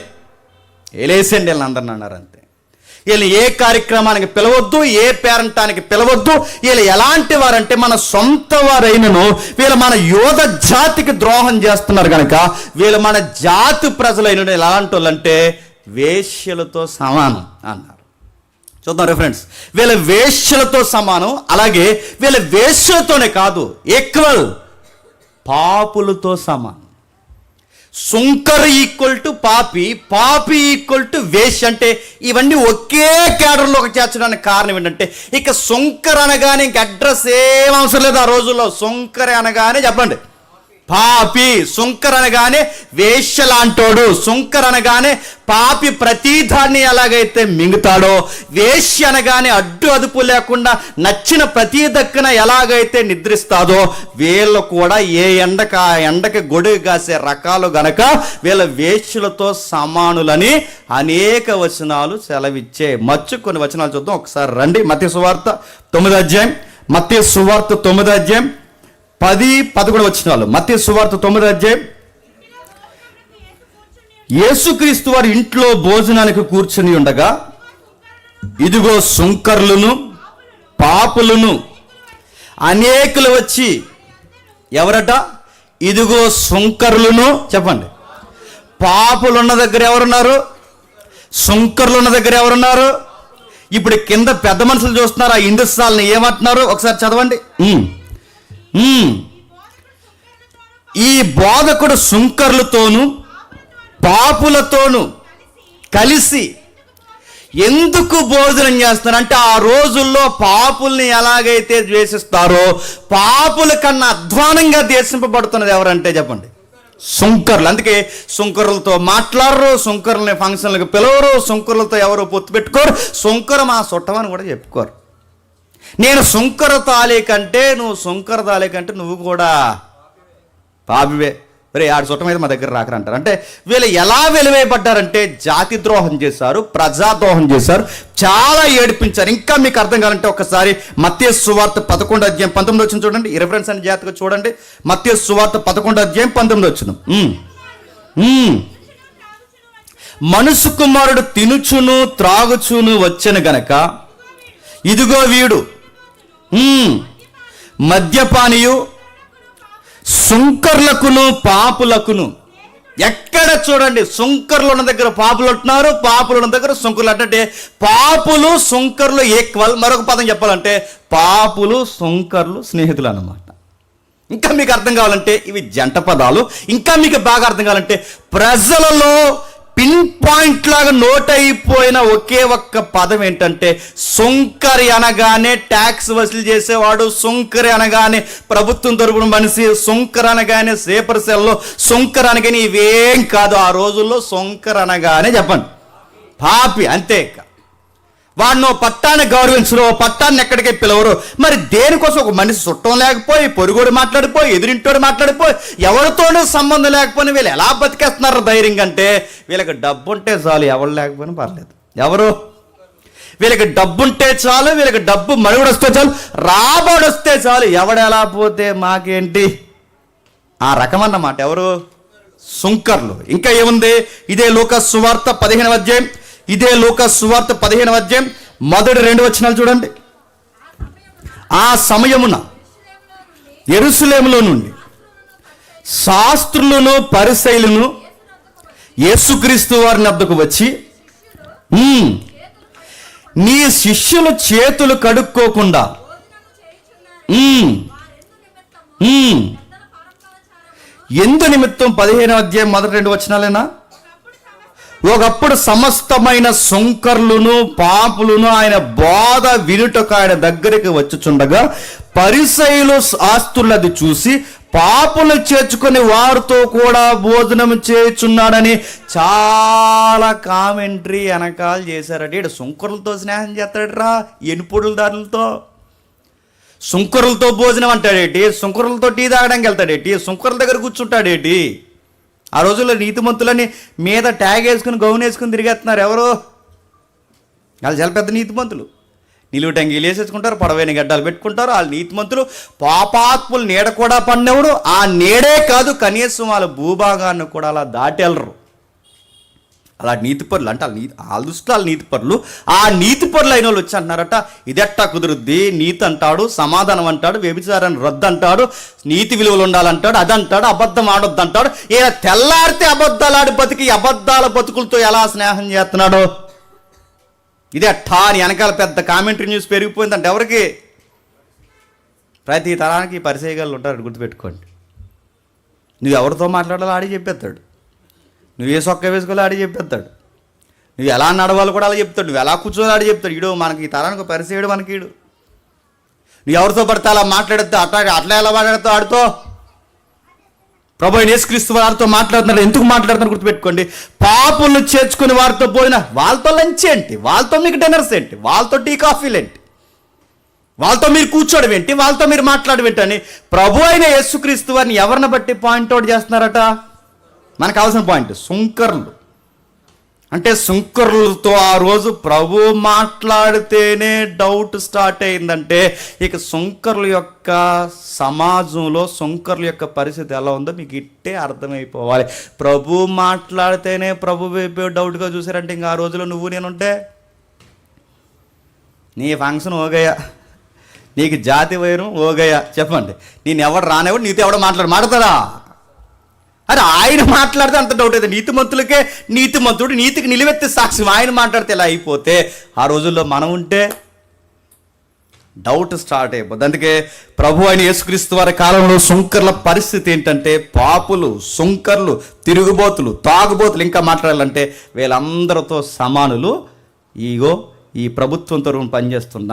వీళ్ళేసండి వీళ్ళందరిని అన్నారు అంతే. వీళ్ళు ఏ కార్యక్రమానికి పిలవద్దు, ఏ పేరంటానికి పిలవద్దు. వీళ్ళు ఎలాంటి వారంటే మన సొంత వారైనను వీళ్ళు మన యోధ జాతికి ద్రోహం చేస్తున్నారు కనుక వీళ్ళు మన జాతి ప్రజలైన ఎలాంటి వాళ్ళంటే వేశ్యలతో సమానం అన్నారు. చూద్దాం రిఫరెన్స్. వీళ్ళ వేశ్యలతో సమానం, అలాగే వీళ్ళ వేశ్యలతోనే కాదు, ఈక్వల్ పాపులతో సమానం. శుంకర్ ఈక్వల్ టు పాపి, పాపి ఈక్వల్ టు వేశ్య. అంటే ఇవన్నీ ఒకే కేడర్లోకి చేర్చడానికి కారణం ఏంటంటే ఇక శుంకర్ అనగానే ఇంక అడ్రస్ ఏం అవసరం లేదు. ఆ రోజుల్లో శుంకర్ అనగానే చెప్పండి పాపి, శుంకర్ అనగానే వేశ్య లాంటోడు, శుంకర్ అనగానే పాపి ప్రతిదాన్ని ఎలాగైతే మింగుతాడో, వేశ్య అనగానే అడ్డు అదుపు లేకుండా నచ్చిన ప్రతి దక్కన ఎలాగైతే నిద్రిస్తాదో వీళ్ళు కూడా ఏ ఎండకు ఆ ఎండకి గొడుగు కాసే రకాలు గనక వీళ్ళ వేశ్యలతో సమానులని అనేక వచనాలు సెలవిచ్చే. కొన్ని వచనాలు చూద్దాం ఒకసారి రండి. మత్తయి సువార్త 9వ అధ్యాయం, మత్తయి సువార్త 9వ అధ్యాయం 10-11 వచనాలు. మత్తయి సువార్త 9వ అధ్యాయం. యేసుక్రీస్తు వారి ఇంట్లో భోజనానికి కూర్చుని ఉండగా ఇదిగో శుంకర్లను పాపులను అనేకులు వచ్చి, ఎవరట? ఇదిగో శుంకర్లను, చెప్పండి, పాపులున్న దగ్గర ఎవరున్నారు? శుంకర్లున్న దగ్గర ఎవరున్నారు? ఇప్పుడు కింద పెద్ద మనుషులు చూస్తున్నారు, ఆ హిందుస్థాన్ని ఏమంటున్నారు ఒకసారి చదవండి. ఈ బోధకుడు శుంకర్లతోనూ పాపులతోనూ కలిసి ఎందుకు భోజనం చేస్తారంటే ఆ రోజుల్లో పాపుల్ని ఎలాగైతే ద్వేషిస్తారో పాపుల కన్నా అధ్వానంగా ద్వేషింపబడుతున్నది ఎవరంటే చెప్పండి, శుంకర్లు. అందుకే శుంకరులతో మాట్లాడరు, శుంకరులని ఫంక్షన్లకు పిలవరు, శుంకరులతో ఎవరు పొత్తు పెట్టుకోరు, శుంకరు మా చుట్టమని కూడా చెప్పుకోరు. నేను శుంకర తాళి కంటే నువ్వు కూడా పాపివే. రే ఆడు చుట్టం మీద మా దగ్గర రాకరా అంటారు. అంటే వీళ్ళు ఎలా వెలివేయబడ్డారంటే జాతి ద్రోహం చేశారు, ప్రజాద్రోహం చేశారు, చాలా ఏడిపించారు. ఇంకా మీకు అర్థం కావాలంటే ఒకసారి మత్తయి సువార్త 11:19 చూడండి. ఈ రిఫరెన్స్ అని జాగ్రత్తగా చూడండి. మత్తయి సువార్త 11:19. మనుష్య కుమారుడు తినుచును త్రాగుచును వచ్చెను గనక ఇదిగో వీడు మద్యపానీయు, సుంకర్లకును పాపులకును. ఎక్కడ చూడండి సుంకర్లు ఉన్న దగ్గర పాపులు ఉంటున్నారు, పాపులు ఉన్న దగ్గర సుంకర్లు. అంటే పాపులు సుంకర్లు ఈక్వల్. మరొక పదం చెప్పాలంటే పాపులు సుంకర్లు స్నేహితులు అన్నమాట. ఇంకా మీకు అర్థం కావాలంటే ఇవి జంట పదాలు. ఇంకా మీకు బాగా అర్థం కావాలంటే ప్రజలలో పిన్ పాయింట్ లాగా నోట్ అయిపోయిన ఒకే ఒక్క పదం ఏంటంటే సుంకరి అనగానే ట్యాక్స్ వసూలు చేసేవాడు, సుంకరి అనగానే ప్రభుత్వం తరపున మనిషి, సుంకర్ అనగానే సేపర్ సెల్లో, సుంకర్ అనగానే ఇవేం కాదు. ఆ రోజుల్లో సుంకర్ అనగానే చెప్పండి పాపి, అంతే. వాడిని పట్టాన్ని గౌరవించరు, పట్టాన్ని ఎక్కడికి పిలవరు. మరి దేనికోసం ఒక మనిషి చుట్టం లేకపోయి, పొరుగుడు మాట్లాడిపోయి, ఎదురింటోడు మాట్లాడిపోయి, ఎవరితోనూ సంబంధం లేకపోయినా వీళ్ళు ఎలా బతికేస్తున్నారు ధైర్యంగా అంటే వీళ్ళకి డబ్బు ఉంటే చాలు, ఎవరు లేకపోయినా పర్లేదు. ఎవరు? వీళ్ళకి డబ్బు ఉంటే చాలు, వీళ్ళకి డబ్బు మనుగడ వస్తే చాలు, రాబడి వస్తే చాలు, ఎవడెలా పోతే మాకేంటి ఆ రకం అన్నమాట. ఎవరు? సుంకర్లు. ఇంకా ఏముంది? ఇదే లూకా సువార్త 15వ అధ్యాయం, ఇదే లూకా సువార్త 15వ అధ్యాయం మొదటి 2 వచనాలు చూడండి. ఆ సమయమున యెరూషలేములో నుండి శాస్త్రులను పరిసయ్యులను యేసుక్రీస్తు వారి వద్దకు వచ్చి, నీ శిష్యులు చేతులు కడుక్కోకుండా ఎందు నిమిత్తం 15వ అధ్యాయం మొదటి 2 వచనాలేనా? ఒకప్పుడు సమస్తమైన సుంకర్లును పాపులను ఆయన బోధ వినుటకు ఆయన దగ్గరికి వచ్చుచుండగా పరిసయ్యులు శాస్త్రులు అది చూసి పాపులు చేర్చుకొని వారితో కూడా భోజనం చేయుచున్నాడని చాలా కామెంటరీ వెనకాల చేశారట. ఇటు సుంకరులతో స్నేహం చేస్తాడరా, ఎనుపుడుల దారులతో. సుంకరులతో భోజనం అంటాడేటి, సుంకరులతో టీ తాగడానికి వెళ్తాడేటి, సుంకరుల దగ్గర కూర్చుంటాడేటి. ఆ రోజుల్లో నీతిమంతులని మీద ట్యాగ్ వేసుకుని గౌన్ వేసుకుని తిరిగేస్తున్నారు. ఎవరు? వాళ్ళు చాలా పెద్ద నీతిమంతులు. నిలువు టంగీలు వేసేసుకుంటారు, పొడవైన గడ్డాలు పెట్టుకుంటారు. వాళ్ళు నీతిమంతులు. పాపాత్ములు నీడ కూడా పడినవుడు. ఆ నీడే కాదు, కనీసం వాళ్ళ భూభాగాన్ని కూడా అలా దాటెళ్ళరు. అలా నీతిపరులు అంటే వాళ్ళ దృష్టిలో వాళ్ళ నీతిపరులు. ఆ నీతిపరులు అయిన వాళ్ళు వచ్చి అంటున్నారట, ఇదెట్టా కుదురుద్ది, నీతి అంటాడు, సమాధానం అంటాడు, వ్యభిచారాన్ని రద్దు అంటాడు, నీతి విలువలు ఉండాలంటాడు, అదంటాడు, అబద్ధం ఆడొద్దు అంటాడు. ఈయన తెల్లారితే అబద్ధాలు ఆడి బతికి అబద్ధాల బతుకులతో ఎలా స్నేహం చేస్తున్నాడు? ఇదెట్టా అని వెనకాల పెద్ద కామెంటరీ న్యూస్ పెరిగిపోయిందంటే ఎవరికి? ప్రతి తరానికి పరిచయగాళ్ళు ఉంటారు, గుర్తుపెట్టుకోండి. నువ్వు ఎవరితో మాట్లాడాలో ఆడి చెప్పేస్తాడు, నువ్వు ఏ సొక్క వేసుకోవాలో ఆడి చెప్పేస్తాడు, నువ్వు ఎలా నడవాలో కూడా అలా చెప్తాడు, నువ్వు ఎలా కూర్చోవాలో ఆడి చెప్తాడు. ఈడు మనకి ఈ తరానికి పరిచయడు మనకి. ఈడు నువ్వు ఎవరితో పడితే అలా మాట్లాడేస్తా, అట్లా ఎలా మాట్లాడతావు ఆడితో? ప్రభువైన యేసుక్రీస్తు వారితో మాట్లాడుతున్నాడు. ఎందుకు మాట్లాడుతున్నారు గుర్తుపెట్టుకోండి. పాపులను చేర్చుకుని వారితో పోయిన వాళ్ళతో లంచ్ ఏంటి, వాళ్ళతో మీకు డిన్నర్స్ ఏంటి, వాళ్ళతో టీ కాఫీలు ఏంటి, వాళ్ళతో మీరు కూర్చోడం ఏంటి, వాళ్ళతో మీరు మాట్లాడడం ఏంటని ప్రభు అయిన యేసుక్రీస్తు వారిని ఎవరిని బట్టి పాయింట్అవుట్ చేస్తున్నారట? మనకు కావాల్సిన పాయింట్ సుంకర్లు. అంటే సుంకరులతో ఆ రోజు ప్రభు మాట్లాడితేనే డౌట్ స్టార్ట్ అయిందంటే ఇక సుంకరుల యొక్క సమాజంలో సుంకరుల యొక్క పరిస్థితి ఎలా ఉందో మీకు ఇట్టే అర్థమైపోవాలి. ప్రభు మాట్లాడితేనే ప్రభు వైపు డౌట్గా చూసారంటే ఇంకా ఆ రోజులో నువ్వు నేనుంటే నీ ఫంక్షన్ ఓగయ్యా, నీకు జాతి వైరం ఓగయ్యా. చెప్పండి, నేను ఎవడు రానివాడు, నీతో ఎవడో మాట్లాడతారా? అరే ఆయన మాట్లాడితే అంత డౌట్ అయితే నీతిమంతులకే నీతిమంతుడు, నీతికి నిలువెత్తే సాక్ష్యం ఆయన మాట్లాడితే ఎలా అయిపోతే ఆ రోజుల్లో మనం ఉంటే డౌట్ స్టార్ట్ అయిపోద్ది. అందుకే ప్రభు అయిన యేసుక్రీస్తు వారి కాలంలో సుంకర్ల పరిస్థితి ఏంటంటే పాపులు, సుంకర్లు, తిరుగుబోతులు, తాగుబోతులు, ఇంకా మాట్లాడాలంటే వీళ్ళందరితో సమానులు. ఈ ప్రభుత్వం తరఫున పనిచేస్తున్న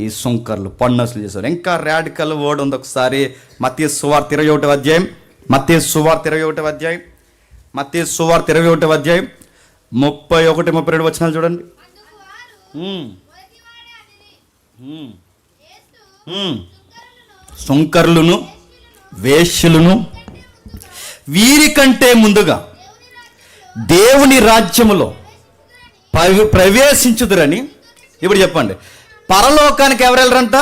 ఈ సుంకర్లు పన్నులు చేశారు. ఇంకా రాడికల్ వర్డ్ ఉంది. ఒకసారి మత్తయి సువార్త 21వ అధ్యాయం, మత్తయి సువార్త 21వ అధ్యాయం, మత్తయి సువార్త 21వ అధ్యాయం 31-32 వచనాలు చూడండి. సుంకర్లును వేశ్యలను వీరికంటే ముందుగా దేవుని రాజ్యములో ప్రవేశించుదురని. ఇప్పుడు చెప్పండి, పరలోకానికి ఎవరు వెళ్ళరంట?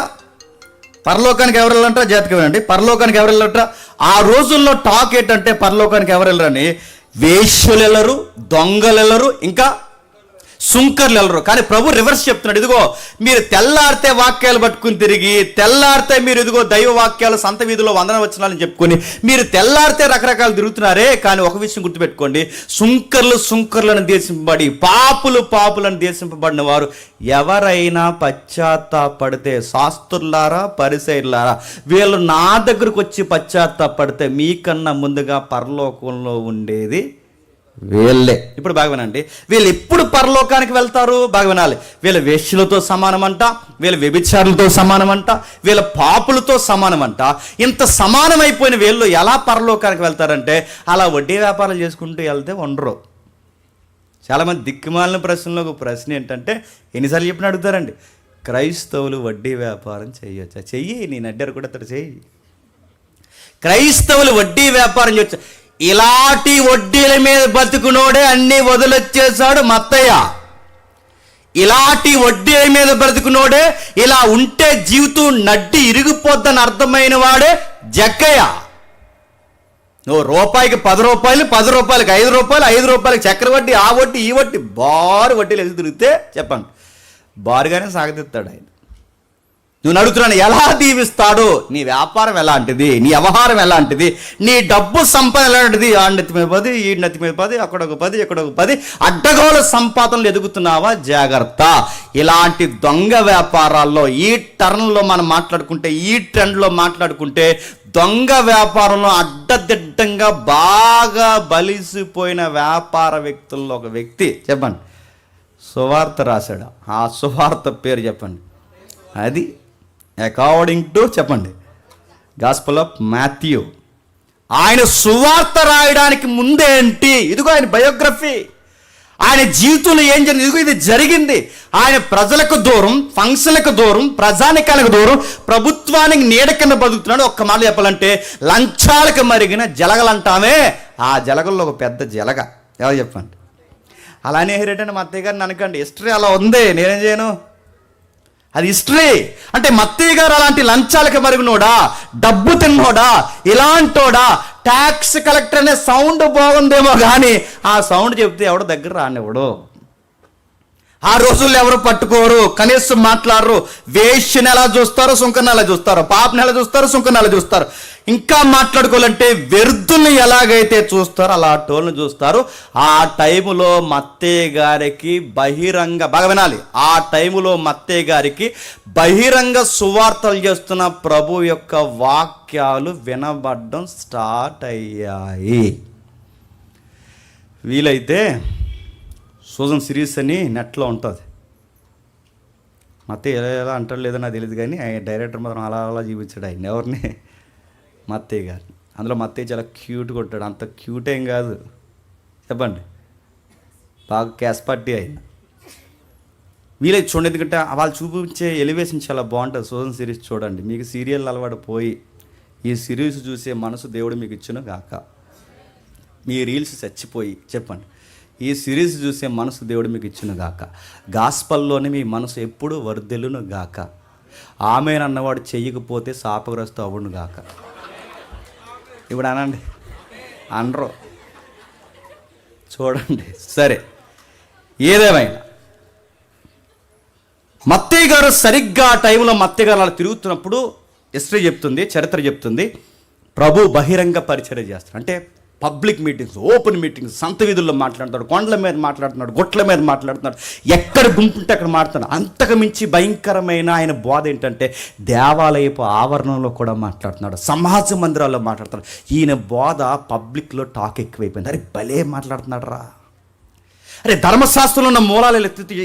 పరలోకానికి ఎవరు వెళ్ళరంట? జాతకం వినండి. పరలోకానికి ఎవరు వెళ్ళరంట? ఆ రోజుల్లో టాక్ ఏంటంటే పరలోకానికి ఎవరు వెళ్ళరని, వేశ్యులు వెళ్ళరు, దొంగలు వెళ్ళరు, ఇంకా సుంకర్లు వెళ్ళరు. కానీ ప్రభు రివర్స్ చెప్తున్నాడు. ఇదిగో మీరు తెల్లారితే వాక్యాలు పట్టుకుని తిరిగి, తెల్లారితే మీరు ఇదిగో దైవ వాక్యాలు సంత వీధిలో వందన వచనాలని చెప్పుకొని మీరు తెల్లారితే రకరకాలు తిరుగుతున్నారే. కానీ ఒక విషయం గుర్తుపెట్టుకోండి, సుంకర్లను దేశింపబడి పాపులను దేశింపబడిన వారు ఎవరైనా పశ్చాత్తాపడితే, శాస్త్రులారా పరిసయ్యులారా, వీళ్ళు నా దగ్గరకు వచ్చి పశ్చాత్తాపడితే మీకన్నా ముందుగా పరలోకంలో ఉండేది వీళ్ళే. ఇప్పుడు బాగా వినండి, వీళ్ళు ఎప్పుడు పరలోకానికి వెళ్తారు? బాగా వినాలి. వీళ్ళ వేశ్యలతో సమానమంట, వీళ్ళ వ్యభిచారులతో సమానమంట, వీళ్ళ పాపులతో సమానమంట. ఇంత సమానమైపోయిన వీళ్ళు ఎలా పరలోకానికి వెళ్తారంటే అలా వడ్డీ వ్యాపారాలు చేసుకుంటూ వెళ్తే ఉండరు. చాలామంది దిక్కుమాలిన ప్రశ్నలో ఒక ప్రశ్న ఏంటంటే, ఎన్నిసార్లు చెప్పిన అడుగుతారండి, క్రైస్తవులు వడ్డీ వ్యాపారం చేయొచ్చా? చెయ్యి, నేను అడ్డారు కూడా అతడు చెయ్యి. క్రైస్తవులు వడ్డీ వ్యాపారం చేయొచ్చా? ఇలాంటి వడ్డీల మీద బతుకునోడే అన్నీ వదిలొచ్చేశాడు మత్తయ్య. ఇలాంటి వడ్డీల మీద బ్రతుకునోడే, ఇలా ఉంటే జీవితం నడ్డి ఇరిగిపోద్దని అర్థమైన వాడే జక్కయ్య. నువ్వు రూపాయికి 10 రూపాయలు, 10 రూపాయలకి 5 రూపాయలు, 5 రూపాయలకి చక్ర వడ్డీ, ఆ వడ్డీ ఈ వడ్డీ, బారు వడ్డీలు ఎదురు తిరిగితే చెప్పండి, బారుగానే సాగతిస్తాడు ఆయన. నువ్వు అడుగుతున్నాను, ఎలా దీవిస్తాడు? నీ వ్యాపారం ఎలాంటిది, నీ వ్యవహారం ఎలాంటిది, నీ డబ్బు సంపద ఎలాంటిది? ఆ నెత్తి మీద 10, ఈ నెత్తి మీద 10, అక్కడొక 10, ఇక్కడొక 10, అడ్డగోల సంపాదనలు ఎదుగుతున్నావా? జాగ్రత్త. ఇలాంటి దొంగ వ్యాపారాల్లో ఈ టర్న్లో మనం మాట్లాడుకుంటే, ఈ ట్రెండ్లో మాట్లాడుకుంటే, దొంగ వ్యాపారంలో అడ్డదిడ్డంగా బాగా బలిసిపోయిన వ్యాపార వ్యక్తుల్లో ఒక వ్యక్తి చెప్పండి, సువార్త రాశాడు. ఆ సువార్త పేరు చెప్పండి. అది అకార్డింగ్ టు చెప్పండి గాస్పెల్ ఆఫ్ మాథ్యూ. ఆయన సువార్త రాయడానికి ముందేంటి, ఇదిగో ఆయన బయోగ్రఫీ, ఆయన జీవితంలో ఏం జరిగింది, ఇదిగో ఇది జరిగింది. ఆయన ప్రజలకు దూరం, ఫంక్షన్లకు దూరం, ప్రజానికాలకు దూరం, ప్రభుత్వానికి నీడ కింద బతుకుతున్నాడు. ఒక్క మాట చెప్పాలంటే, లంచాలకు మరిగిన జలగలంటామే, ఆ జలగల్లో ఒక పెద్ద జలగ. ఎవరు చెప్పండి? అలానే రేటండి మా అత్తయ్య గారిని అనకండి, హిస్టరీ అలా ఉంది, నేనేం చేయను, అది హిస్టరీ. అంటే మత్తయ్య గారు అలాంటి లంచాలకు మరుగునోడా, డబ్బు తిన్నోడా, ఇలాంటోడా? ట్యాక్స్ కలెక్టర్ అనే సౌండ్ బాగుందేమో కానీ ఆ సౌండ్ చెప్తే ఎవడో దగ్గర రానివ్వడు. ఆ రోజుల్లో ఎవరు పట్టుకోరు, కనీసం మాట్లాడరు. వేష్యని ఎలా చూస్తారో సుంకర్ని ఎలా చూస్తారు, పాపని ఎలా చూస్తారు, సుంకర్ని ఎలా చూస్తారు. ఇంకా మాట్లాడుకోవాలంటే వ్యర్థుల్ని ఎలాగైతే చూస్తారో అలా టోల్ని చూస్తారు. ఆ టైములో మత్తయ్య గారికి బహిరంగ, బాగా వినాలి, ఆ టైములో మత్తయ్య గారికి బహిరంగ సువార్తలు చేస్తున్న ప్రభు యొక్క వాక్యాలు వినబడడం స్టార్ట్ అయ్యాయి. వీలైతే సూజన్ సిరీస్ అని నెట్లో ఉంటుంది. మత్తయ్య ఎలా అంటారు లేదో నాకు తెలియదు కానీ ఆయన డైరెక్టర్ మాత్రం అలా చూపించాడు ఆయన ఎవరిని, మత్తయ్య గారిని. అందులో మత్తయ్య చాలా క్యూట్గా ఉంటాడు. అంత క్యూట్ ఏం కాదు చెప్పండి, బాగా క్యాష్ పార్టీ ఆయన. వీలైతే చూడండి, ఎందుకంటే వాళ్ళు చూపించే ఎలివేషన్ చాలా బాగుంటుంది. సూజన్ సిరీస్ చూడండి. మీకు సీరియల్ అలవాటు పోయి ఈ సిరీస్ చూసే మనసు దేవుడు మీకు ఇచ్చును గాక. మీ రీల్స్ చచ్చిపోయి చెప్పండి, ఈ సిరీస్ చూసే మనసు దేవుడు మీకు ఇచ్చును గాక. గాస్పల్లోనే మీ మనసు ఎప్పుడు వర్ధిల్లును గాక. ఆమెనన్నవాడు చెయ్యకపోతే శాపగ్రస్తు అవును గాక. ఇప్పుడు అనండి, అనరు. చూడండి సరే. ఏదేమైనా మత్తయ్య గారు సరిగ్గా ఆ టైంలో మత్తయ్య గారు అలా తిరుగుతున్నప్పుడు హిస్టరీ చెప్తుంది, చరిత్ర చెప్తుంది, ప్రభు బహిరంగ పరిచర్య చేస్తారు. అంటే పబ్లిక్ మీటింగ్స్, ఓపెన్ మీటింగ్స్, సంత వీధుల్లో మాట్లాడుతాడు, కొండల మీద మాట్లాడుతున్నాడు, గొట్ల మీద మాట్లాడుతున్నాడు, ఎక్కడ గుంపుంటే అక్కడ మాట్లాడుతున్నాడు. అంతకు మించి భయంకరమైన ఆయన బోధ ఏంటంటే దేవాలయపు ఆవరణంలో కూడా మాట్లాడుతున్నాడు, సమాజ మందిరాల్లో మాట్లాడుతున్నాడు. ఈయన బోధ పబ్లిక్లో టాక్ ఎక్కువైపోయింది. అరే భలే మాట్లాడుతున్నాడు రా, అరే ధర్మశాస్త్రంలో ఉన్న మూలాలు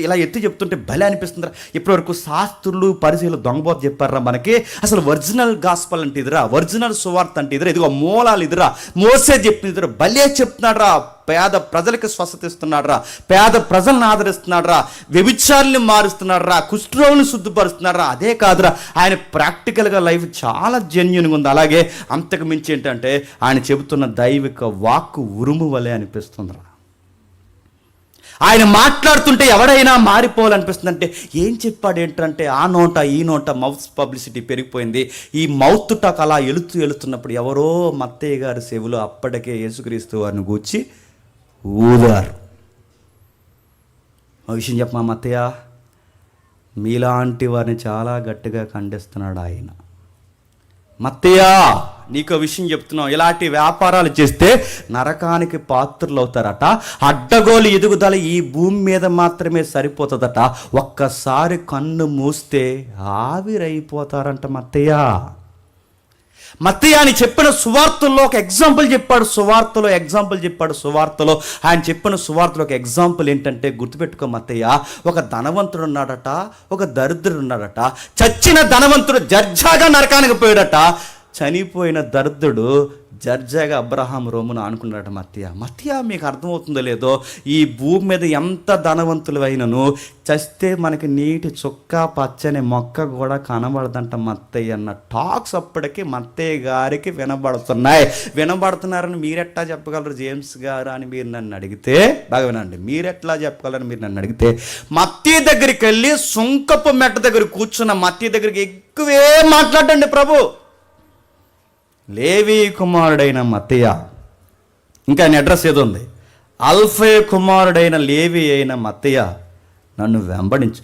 ఇలా ఎత్తి చెప్తుంటే భలే అనిపిస్తుందిరా. ఇప్పటివరకు శాస్త్రులు పరిశీలు దొంగబోత చెప్పారా మనకి. అసలు ఒరిజినల్ గాస్పల్ అంటే ఇదిరా, ఒరిజినల్ సువార్త అంటే ఇదిరా, ఇదిగో మూలాలు ఇదిరా, మోసే చెప్పింది ఇదిరా, భలే చెప్తున్నాడు రా, పేద ప్రజలకు స్వస్థత ఇస్తున్నాడు రా, పేద ప్రజలను ఆదరిస్తున్నాడు రా, వ్యభిచారుల్ని మారుస్తున్నాడు రా, కుష్ఠరోగులను శుద్ధిపరుస్తున్నాడు రా. అదే కాదురా, ఆయన ప్రాక్టికల్గా లైఫ్ చాలా జెన్యూన్గా ఉంది. అలాగే అంతకు మించి ఏంటంటే ఆయన చెబుతున్న దైవిక వాక్కు ఉరుము వలె అనిపిస్తుంది రా. ఆయన మాట్లాడుతుంటే ఎవడైనా మారిపోవాలనిపిస్తుంది. అంటే ఏం చెప్పాడు ఏంటంటే ఆ నోట ఈ నోట మౌత్ పబ్లిసిటీ పెరిగిపోయింది. ఈ మౌత్ టాక్ అలా వెళుతున్నప్పుడు ఎవరో మత్తయ్య గారి చెవిలో అప్పటికే యేసుక్రీస్తు వారిని గూర్చి ఊదారు. ఒక విషయం చెప్పమా మత్తయ్య, మీలాంటి వారిని చాలా గట్టిగా ఖండిస్తున్నాడు ఆయన. మత్తయ్య నీకు విషయం చెప్తున్నాం, ఇలాంటి వ్యాపారాలు చేస్తే నరకానికి పాత్రలు అవుతారట. అడ్డగోలు ఎదుగుదల ఈ భూమి మీద మాత్రమే సరిపోతుందట. ఒక్కసారి కన్ను మూస్తే ఆవిరైపోతారంట మత్తయ్య. మత్తయ్య అని చెప్పిన సువార్తల్లో ఒక ఎగ్జాంపుల్ చెప్పాడు. సువార్తలో ఆయన చెప్పిన సువార్తలో ఒక ఎగ్జాంపుల్ ఏంటంటే, గుర్తుపెట్టుకో మత్తయ్య, ఒక ధనవంతుడు ఉన్నాడట, ఒక దరిద్రుడు ఉన్నాడట. చచ్చిన ధనవంతుడు జర్జాగా నరకానికి పోయాడట, చనిపోయిన దరిద్రుడు జర్జాగా అబ్రహాం రోమును ఆనుకున్నాడట. మత్తయ్య మీకు అర్థమవుతుందో లేదో, ఈ భూమి మీద ఎంత ధనవంతులు అయినను చస్తే మనకి నీటి చుక్క పచ్చని మొక్క కూడా కనబడదంట మత్తయ్య అన్న టాక్స్ అప్పటికి మత్తయ్య గారికి వినబడుతున్నారని మీరెట్లా చెప్పగలరు జేమ్స్ గారు అని మీరు నన్ను అడిగితే, బాగా వినండి, మీరెట్లా చెప్పగలరని మీరు నన్ను అడిగితే, మత్తయ్య దగ్గరికి వెళ్ళి సుంకపు మెట్ట దగ్గర కూర్చున్న మత్తయ్య దగ్గరికి ఎక్కువే మాట్లాడండి ప్రభు. లేవి కుమారుడైన మత్తయ్య, ఇంకా ఆయన అడ్రస్ ఏదో ఉంది, అల్ఫే కుమారుడైన లేవి అయిన మత్తయ్య నన్ను వెంబడించు.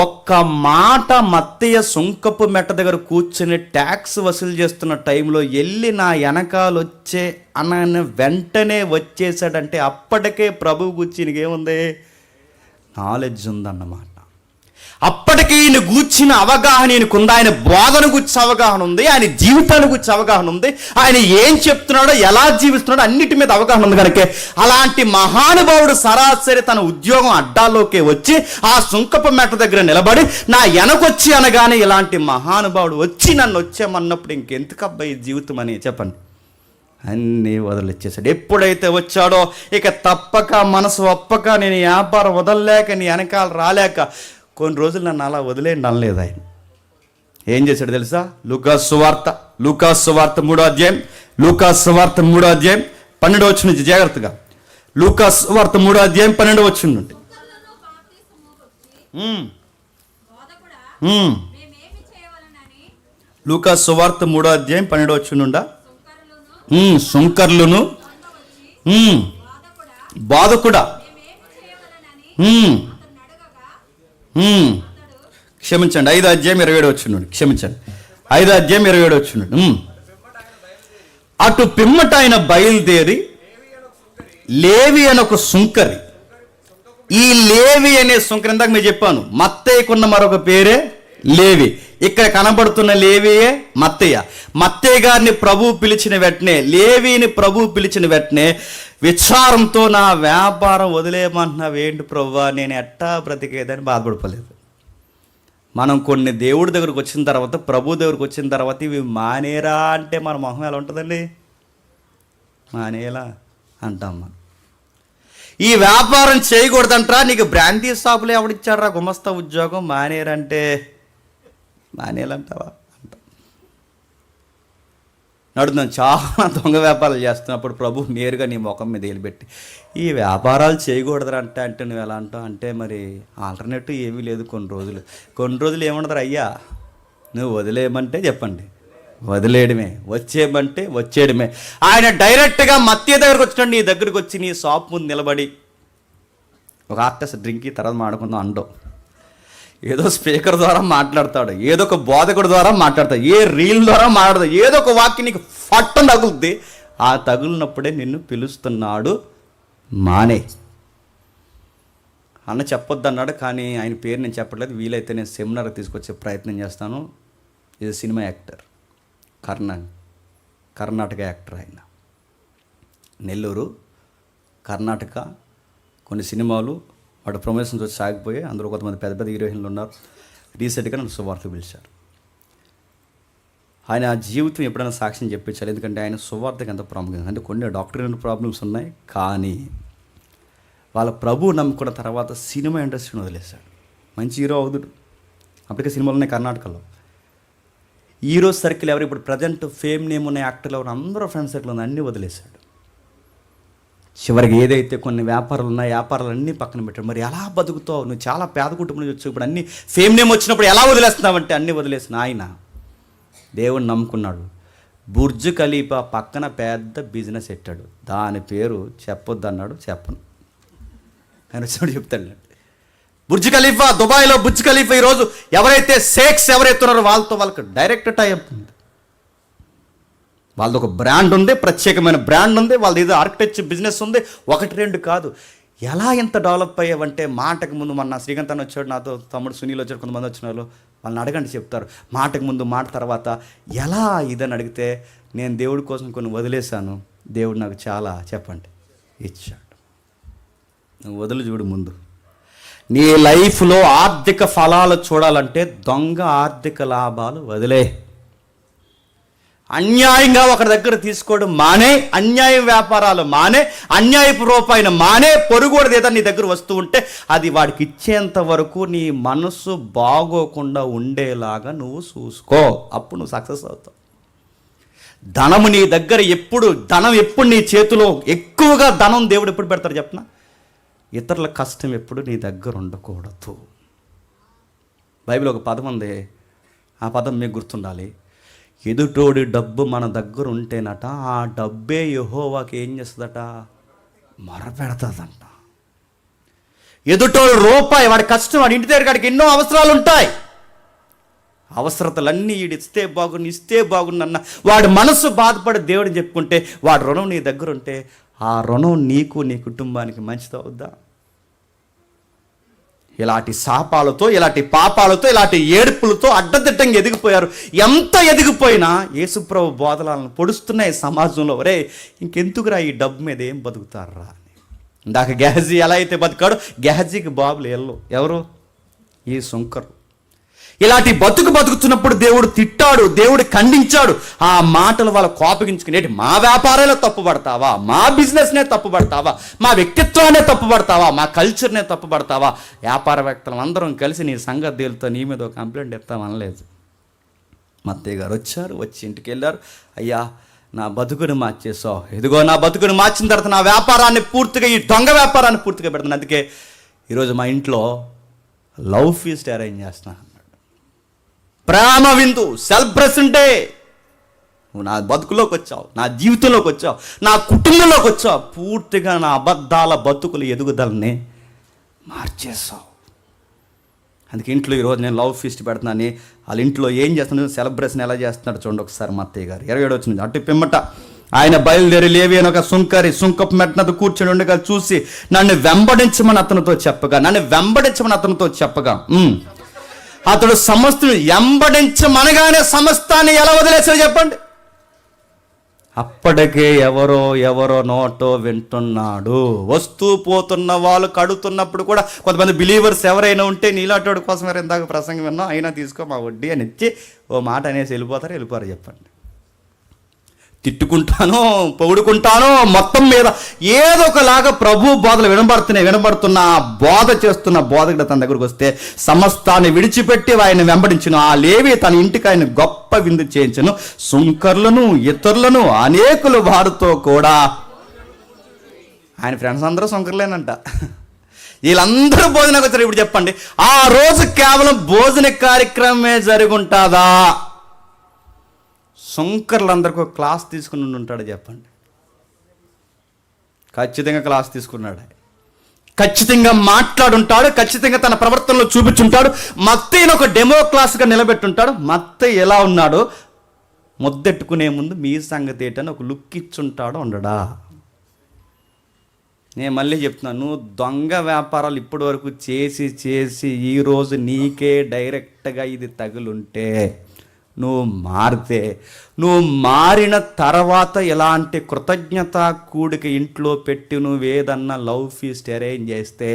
ఒక్క మాట మత్తయ్య సుంకపు మెట్ట దగ్గర కూర్చుని ట్యాక్స్ వసూలు చేస్తున్న టైంలో వెళ్ళి నా వెనకాల వచ్చే అన్న వెంటనే వచ్చేసాడంటే అప్పటికే ప్రభువు గురించి నీకేముంది, నాలెడ్జ్ ఉందన్నమాట. అప్పటికి ఈయన గూర్చిన అవగాహన ఈయనకుంది. ఆయన బోధన గురించి అవగాహన ఉంది, ఆయన జీవితాన్ని గురించి అవగాహన ఉంది, ఆయన ఏం చెప్తున్నాడో ఎలా జీవిస్తున్నాడో అన్నిటి మీద అవగాహన ఉంది. కనుక అలాంటి మహానుభావుడు సరాసరి తన ఉద్యోగం అడ్డాలోకి వచ్చి ఆ సుంకపు మెట్ట దగ్గర నిలబడి నా వెనకొచ్చి అనగానే ఇలాంటి మహానుభావుడు వచ్చి నన్ను వచ్చామన్నప్పుడు ఇంకెందుకు అబ్బాయి జీవితం అని చెప్పండి, అన్నీ వదిలిచ్చేసాడు. ఎప్పుడైతే వచ్చాడో ఇక తప్పక మనసు ఒప్పక నేను వ్యాపారం వదలలేక నీ వెనకాల రాలేక కొన్ని రోజులు నన్ను అలా వదిలేయండి అనలేదు ఆయన. ఏం చేశాడు తెలుసా? లూకాసు సువార్త 3వ అధ్యాయం 12వ వచనం నుంచి జాగ్రత్తగా. లూకాసు సువార్త 3వ అధ్యాయం 12వ వచనం నుండి. లూకాసు సువార్త 3వ అధ్యాయం 12వ వచనం నుండా, సుంకర్లును బాధకుడా క్షమించండి 5వ అధ్యాయం 27వ వచనం నుండి, క్షమించండి 5వ అధ్యాయం 27వ వచనం నుండి. అటు పిమ్మట ఆయన బయలుదేరి లేవి అని ఒక సుంకరి, ఈ లేవి అనే సుంకరి ఇందాక మీరు చెప్పాను మత్తయ్యకున్న మరొక పేరే లేవి, ఇక్కడ కనబడుతున్న లేవియే మత్తయ్య గారిని ప్రభువు పిలిచిన వెంటనే, లేవిని ప్రభువు పిలిచిన వెంటనే విచారంతో నా వ్యాపారం వదిలేయమంటున్నావు ఏంటి ప్రభువా, నేను ఎట్టా బ్రతికేదని బాధపడిపోలేదు. మనం కొన్ని దేవుడి దగ్గరకు వచ్చిన తర్వాత, ప్రభు దగ్గరకు వచ్చిన తర్వాత ఇవి మానేరా అంటే మన మొహం ఎలా ఉంటుందండి? మానేలా అంటాం మనం. ఈ వ్యాపారం చేయకూడదంటారా, నీకు బ్రాందీ షాపులో ఎవడిచ్చాడరా గుమస్తా ఉద్యోగం, మానేరంటే మానేలంటావా అంట. నడుతున్నాను చాలా దొంగ వ్యాపారాలు చేస్తున్నప్పుడు ప్రభు నేరుగా నీ ముఖం మీద వేలిపెట్టి ఈ వ్యాపారాలు చేయకూడదురా అంటే నువ్వు ఎలా అంటావు అంటే, మరి ఆల్టర్నేటివ్ ఏమీ లేదు. కొన్ని రోజులు ఏముండదు అయ్యా, నువ్వు వదిలేయమంటే చెప్పండి వదిలేయడమే, వచ్చేయమంటే వచ్చేయడమే. ఆయన డైరెక్ట్గా మత్తయ్య దగ్గరకు వచ్చినాడు, నీ దగ్గరికి వచ్చి నీ షాప్ ముందు నిలబడి ఒక ఆర్టిస్ట్ డ్రింక్ తర్వాత మాడుకుందాం అండో, ఏదో స్పీకర్ ద్వారా మాట్లాడతాడు, ఏదో ఒక బోధకుడు ద్వారా మాట్లాడతాడు, ఏ రీల్ ద్వారా మాట్లాడతాడు, ఏదో ఒక వాక్యం నీకు ఫట్టం తగులుద్ది. ఆ తగులినప్పుడే నిన్ను పిలుస్తున్నాడు, మానే అన్న చెప్పొద్దు అన్నాడు. కానీ ఆయన పేరు నేను చెప్పట్లేదు, వీలైతే నేను సెమినార్ తీసుకొచ్చే ప్రయత్నం చేస్తాను. ఇది సినిమా యాక్టర్, కర్ణాటక యాక్టర్. ఆయన నెల్లూరు కర్ణాటక, కొన్ని సినిమాలు వాడు ప్రమోషన్స్ వచ్చి సాగిపోయి అందులో కొంతమంది పెద్ద పెద్ద హీరోయిన్లు ఉన్నారు. రీసెంట్గా నన్ను సువార్త పిలిచారు. ఆయన జీవితం ఎప్పుడైనా సాక్ష్యం చెప్పించాలి, ఎందుకంటే ఆయన సువార్తకి ఎంత ప్రాముఖ్యం. అంటే కొన్ని డాక్టరేట్ ప్రాబ్లమ్స్ ఉన్నాయి, కానీ వాళ్ళ ప్రభువు నమ్ముకున్న తర్వాత సినిమా ఇండస్ట్రీని వదిలేశాడు. మంచి హీరో అవుతుడు, అప్పటికే సినిమాలు ఉన్నాయి కర్ణాటకలో. హీరో సర్కిల్ ఎవరు, ఇప్పుడు ప్రజెంట్ ఫేమ్ నేమ్ ఉన్న యాక్టర్లు ఎవరు, అందరూ ఫ్రెండ్ సర్కిల్ ఉంది, అన్నీ వదిలేశాడు. చివరికి ఏదైతే కొన్ని వ్యాపారాలు ఉన్నాయో వ్యాపారాలన్నీ పక్కన పెట్టాడు. మరి ఎలా బతుకుతావు, నువ్వు చాలా పేద కుటుంబం నుంచి వచ్చి ఇప్పుడు అన్ని ఫేమ్ నేమ్ వచ్చినప్పుడు ఎలా వదిలేస్తున్నావంటే అన్నీ వదిలేసిన ఆయన దేవుణ్ణి నమ్ముకున్నాడు. బుర్జ్ ఖలీఫా పక్కన పెద్ద బిజినెస్ పెట్టాడు, దాని పేరు చెప్పొద్దు అన్నాడు, చెప్పను, ఆయన వచ్చినప్పుడు చెప్తాడు. బుర్జ్ ఖలీఫా, దుబాయ్లో బుర్జ్ ఖలీఫా ఈరోజు ఎవరైతే షేక్స్ ఎవరైతే ఉన్నారో వాళ్ళకి డైరెక్ట్ టైప్ ఉంది. వాళ్ళది ఒక బ్రాండ్ ఉంది, ప్రత్యేకమైన బ్రాండ్ ఉంది, వాళ్ళది ఏదో ఆర్కిటెక్చర్ బిజినెస్ ఉంది, 1-2 కాదు. ఎలా ఎంత డెవలప్ అయ్యావంటే మాటకు ముందు మన శ్రీకాంత్ అన్న వచ్చాడు, నాతో తమ్ముడు సునీల్ వచ్చాడు, కొంతమంది వచ్చిన వాళ్ళు, వాళ్ళని అడగండి చెప్తారు. మాటకు ముందు మాట తర్వాత ఎలా ఇదని అడిగితే, నేను దేవుడి కోసం కొన్ని వదిలేశాను, దేవుడు నాకు చాలా చెప్పండి ఇచ్చాడు. నువ్వు వదిలి చూడు. ముందు నీ లైఫ్లో ఆర్థిక ఫలాలు చూడాలంటే దొంగ ఆర్థిక లాభాలు వదిలే. అన్యాయంగా ఒకరి దగ్గర తీసుకోవడం మానే, అన్యాయ వ్యాపారాలు మానే, అన్యాయపు రూపాయిని మానే. పొరుగుడు ఏదైనా నీ దగ్గర వస్తూ ఉంటే అది వాడికి ఇచ్చేంత వరకు నీ మనసు బాగోకుండా ఉండేలాగా నువ్వు చూసుకో, అప్పుడు నువ్వు సక్సెస్ అవుతావు. ధనము నీ దగ్గర ఎప్పుడు నీ చేతిలో ఎక్కువగా ధనం దేవుడు ఎప్పుడు పెడతారు చెప్పనా? ఇతరుల కష్టం ఎప్పుడు నీ దగ్గర ఉండకూడదు. బైబిల్ ఒక పదం ఉంది, ఆ పదం మీకు గుర్తుండాలి. ఎదుటోడి డబ్బు మన దగ్గర ఉంటేనట ఆ డబ్బే యెహోవాకి ఏం చేస్తుందట, మొరపెడతాదంట. ఎదుటోడు రూపాయి, వాడి కష్టం, వాడి ఇంటి దగ్గర వాడికి ఎన్నో అవసరాలు ఉంటాయి, అవసరతలన్నీ ఇస్తే బాగుందన్న వాడి మనసు బాధపడి దేవుడిని చెప్పుకుంటే, వాడి రుణం నీ దగ్గర ఉంటే ఆ రుణం నీకు నీ కుటుంబానికి మంచిది అవుద్దా? ఇలాంటి శాపాలతో, ఇలాంటి పాపాలతో, ఇలాంటి ఏడుపులతో అడ్డదిడ్డంగా ఎదిగిపోయారు. ఎంత ఎదిగిపోయినా యేసుప్రభు బోధలను పొడుస్తున్నాయి సమాజంలో. రే ఇంకెందుకురా ఈ డబ్బు మీద ఏం బతుకుతారా అని. ఇందాక గెహజీ ఎలా అయితే బతికాడో, గెహజీకి బాబులు ఎవరు? ఈ సుంకరు. ఇలాంటి బతుకుతున్నప్పుడు దేవుడు తిట్టాడు, దేవుడు ఖండించాడు. ఆ మాటలు వాళ్ళ కోపగించుకునేటి, మా వ్యాపారాలే తప్పుపడతావా, మా బిజినెస్నే తప్పుపడతావా, మా వ్యక్తిత్వాన్ని తప్పుపడతావా, మా కల్చర్నే తప్పుపడతావా? వ్యాపారవేత్తలు అందరం కలిసి నీ సంగతితో నీ మీద ఒక కంప్లైంట్ ఇస్తామనలేదు. మత్తయ్య గారు వచ్చి ఇంటికి వెళ్ళారు. అయ్యా నా బతుకుని మార్చేసావు, ఇదిగో నా బతుకుని మార్చిన తర్వాత నా వ్యాపారాన్ని పూర్తిగా, ఈ దొంగ వ్యాపారాన్ని పూర్తిగా పెడుతున్నాను, అందుకే ఈరోజు మా ఇంట్లో లవ్ ఫీస్ట్ అరేంజ్ చేస్తున్నాను. ప్రేమ విందు, సెలబ్రేషన్ డే. నువ్వు నా బతుకులోకి వచ్చావు, నా జీవితంలోకి వచ్చావు, నా కుటుంబంలోకి వచ్చావు, పూర్తిగా నా అబద్ధాల బతుకుల ఎదుగుదలని మార్చేసావు. అందుకే ఇంట్లో ఈరోజు నేను లవ్ ఫీస్ట్ పెడుతున్నాను. వాళ్ళ ఇంట్లో ఏం చేస్తున్నాడు, సెలబ్రేషన్ ఎలా చేస్తున్నాడు చూడండి ఒకసారి. మా అత్తయ్య గారు 27 వచ్చింది, అటు పిమ్మట ఆయన బయలుదేరి లేవి అని ఒక సుంకపు మెట్నది కూర్చొని ఉండగా చూసి నన్ను వెంబడించమని అతనితో చెప్పగా అతడు సమస్తను వెంబడించమనగానే సమస్తాన్ని ఎలా వదిలేశాడు చెప్పండి? అప్పటికే ఎవరో నోటో వింటున్నాడు. వస్తూ పోతున్న వాళ్ళు కడుతున్నప్పుడు కూడా కొంతమంది బిలీవర్స్ ఎవరైనా ఉంటే నీలాటోడి కోసం ఇందాక ప్రసంగం విన్నాం, అయినా తీసుకో మా వడ్డీ అని ఇచ్చి ఓ మాట అనేసి వెళ్ళిపోరు చెప్పండి. తిట్టుకుంటానో పొగుడుకుంటానో మొత్తం మీద ఏదో ఒకలాగా ప్రభు బోధలు వినబడుతున్న ఆ బోధ చేస్తున్న బోధకుడు తన దగ్గరకు వస్తే సమస్తాన్ని విడిచిపెట్టి ఆయన వెంబడించును. ఆ లేవి తన ఇంటికి ఆయన గొప్ప విందు చేయించను. సుంకర్లను, ఇతరులను, అనేకులు వారితో కూడా. ఆయన ఫ్రెండ్స్ అందరూ సుంకర్లేనంట. వీళ్ళందరూ భోజనకు వచ్చారు. ఇప్పుడు చెప్పండి, ఆ రోజు కేవలం భోజన కార్యక్రమమే జరుగుంటుందా? సుంకర్లందరికీ ఒక క్లాస్ తీసుకుని ఉంటాడు చెప్పండి? ఖచ్చితంగా క్లాస్ తీసుకున్నాడు. ఖచ్చితంగా మాట్లాడుంటాడు, ఖచ్చితంగా తన ప్రవర్తనలో చూపించుంటాడు. మత్తయ్యను ఒక డెమో క్లాస్గా నిలబెట్టుంటాడు. మత్తయ్య ఎలా ఉన్నాడో ముద్దెట్టుకునే ముందు మీ సంగతి ఏంటని ఒక లుక్ ఇచ్చుంటాడు. ఉండడా? నేను మళ్ళీ చెప్తున్నాను, నువ్వు దొంగ వ్యాపారాలు ఇప్పటి వరకు చేసి ఈరోజు నీకే డైరెక్ట్గా ఇది తగులుంటే, నువ్వు మారిన తర్వాత ఎలాంటి కృతజ్ఞత కూడిక ఇంట్లో పెట్టి నువ్వేదన్నా లవ్ ఫీస్ట్ అరేంజ్ చేస్తే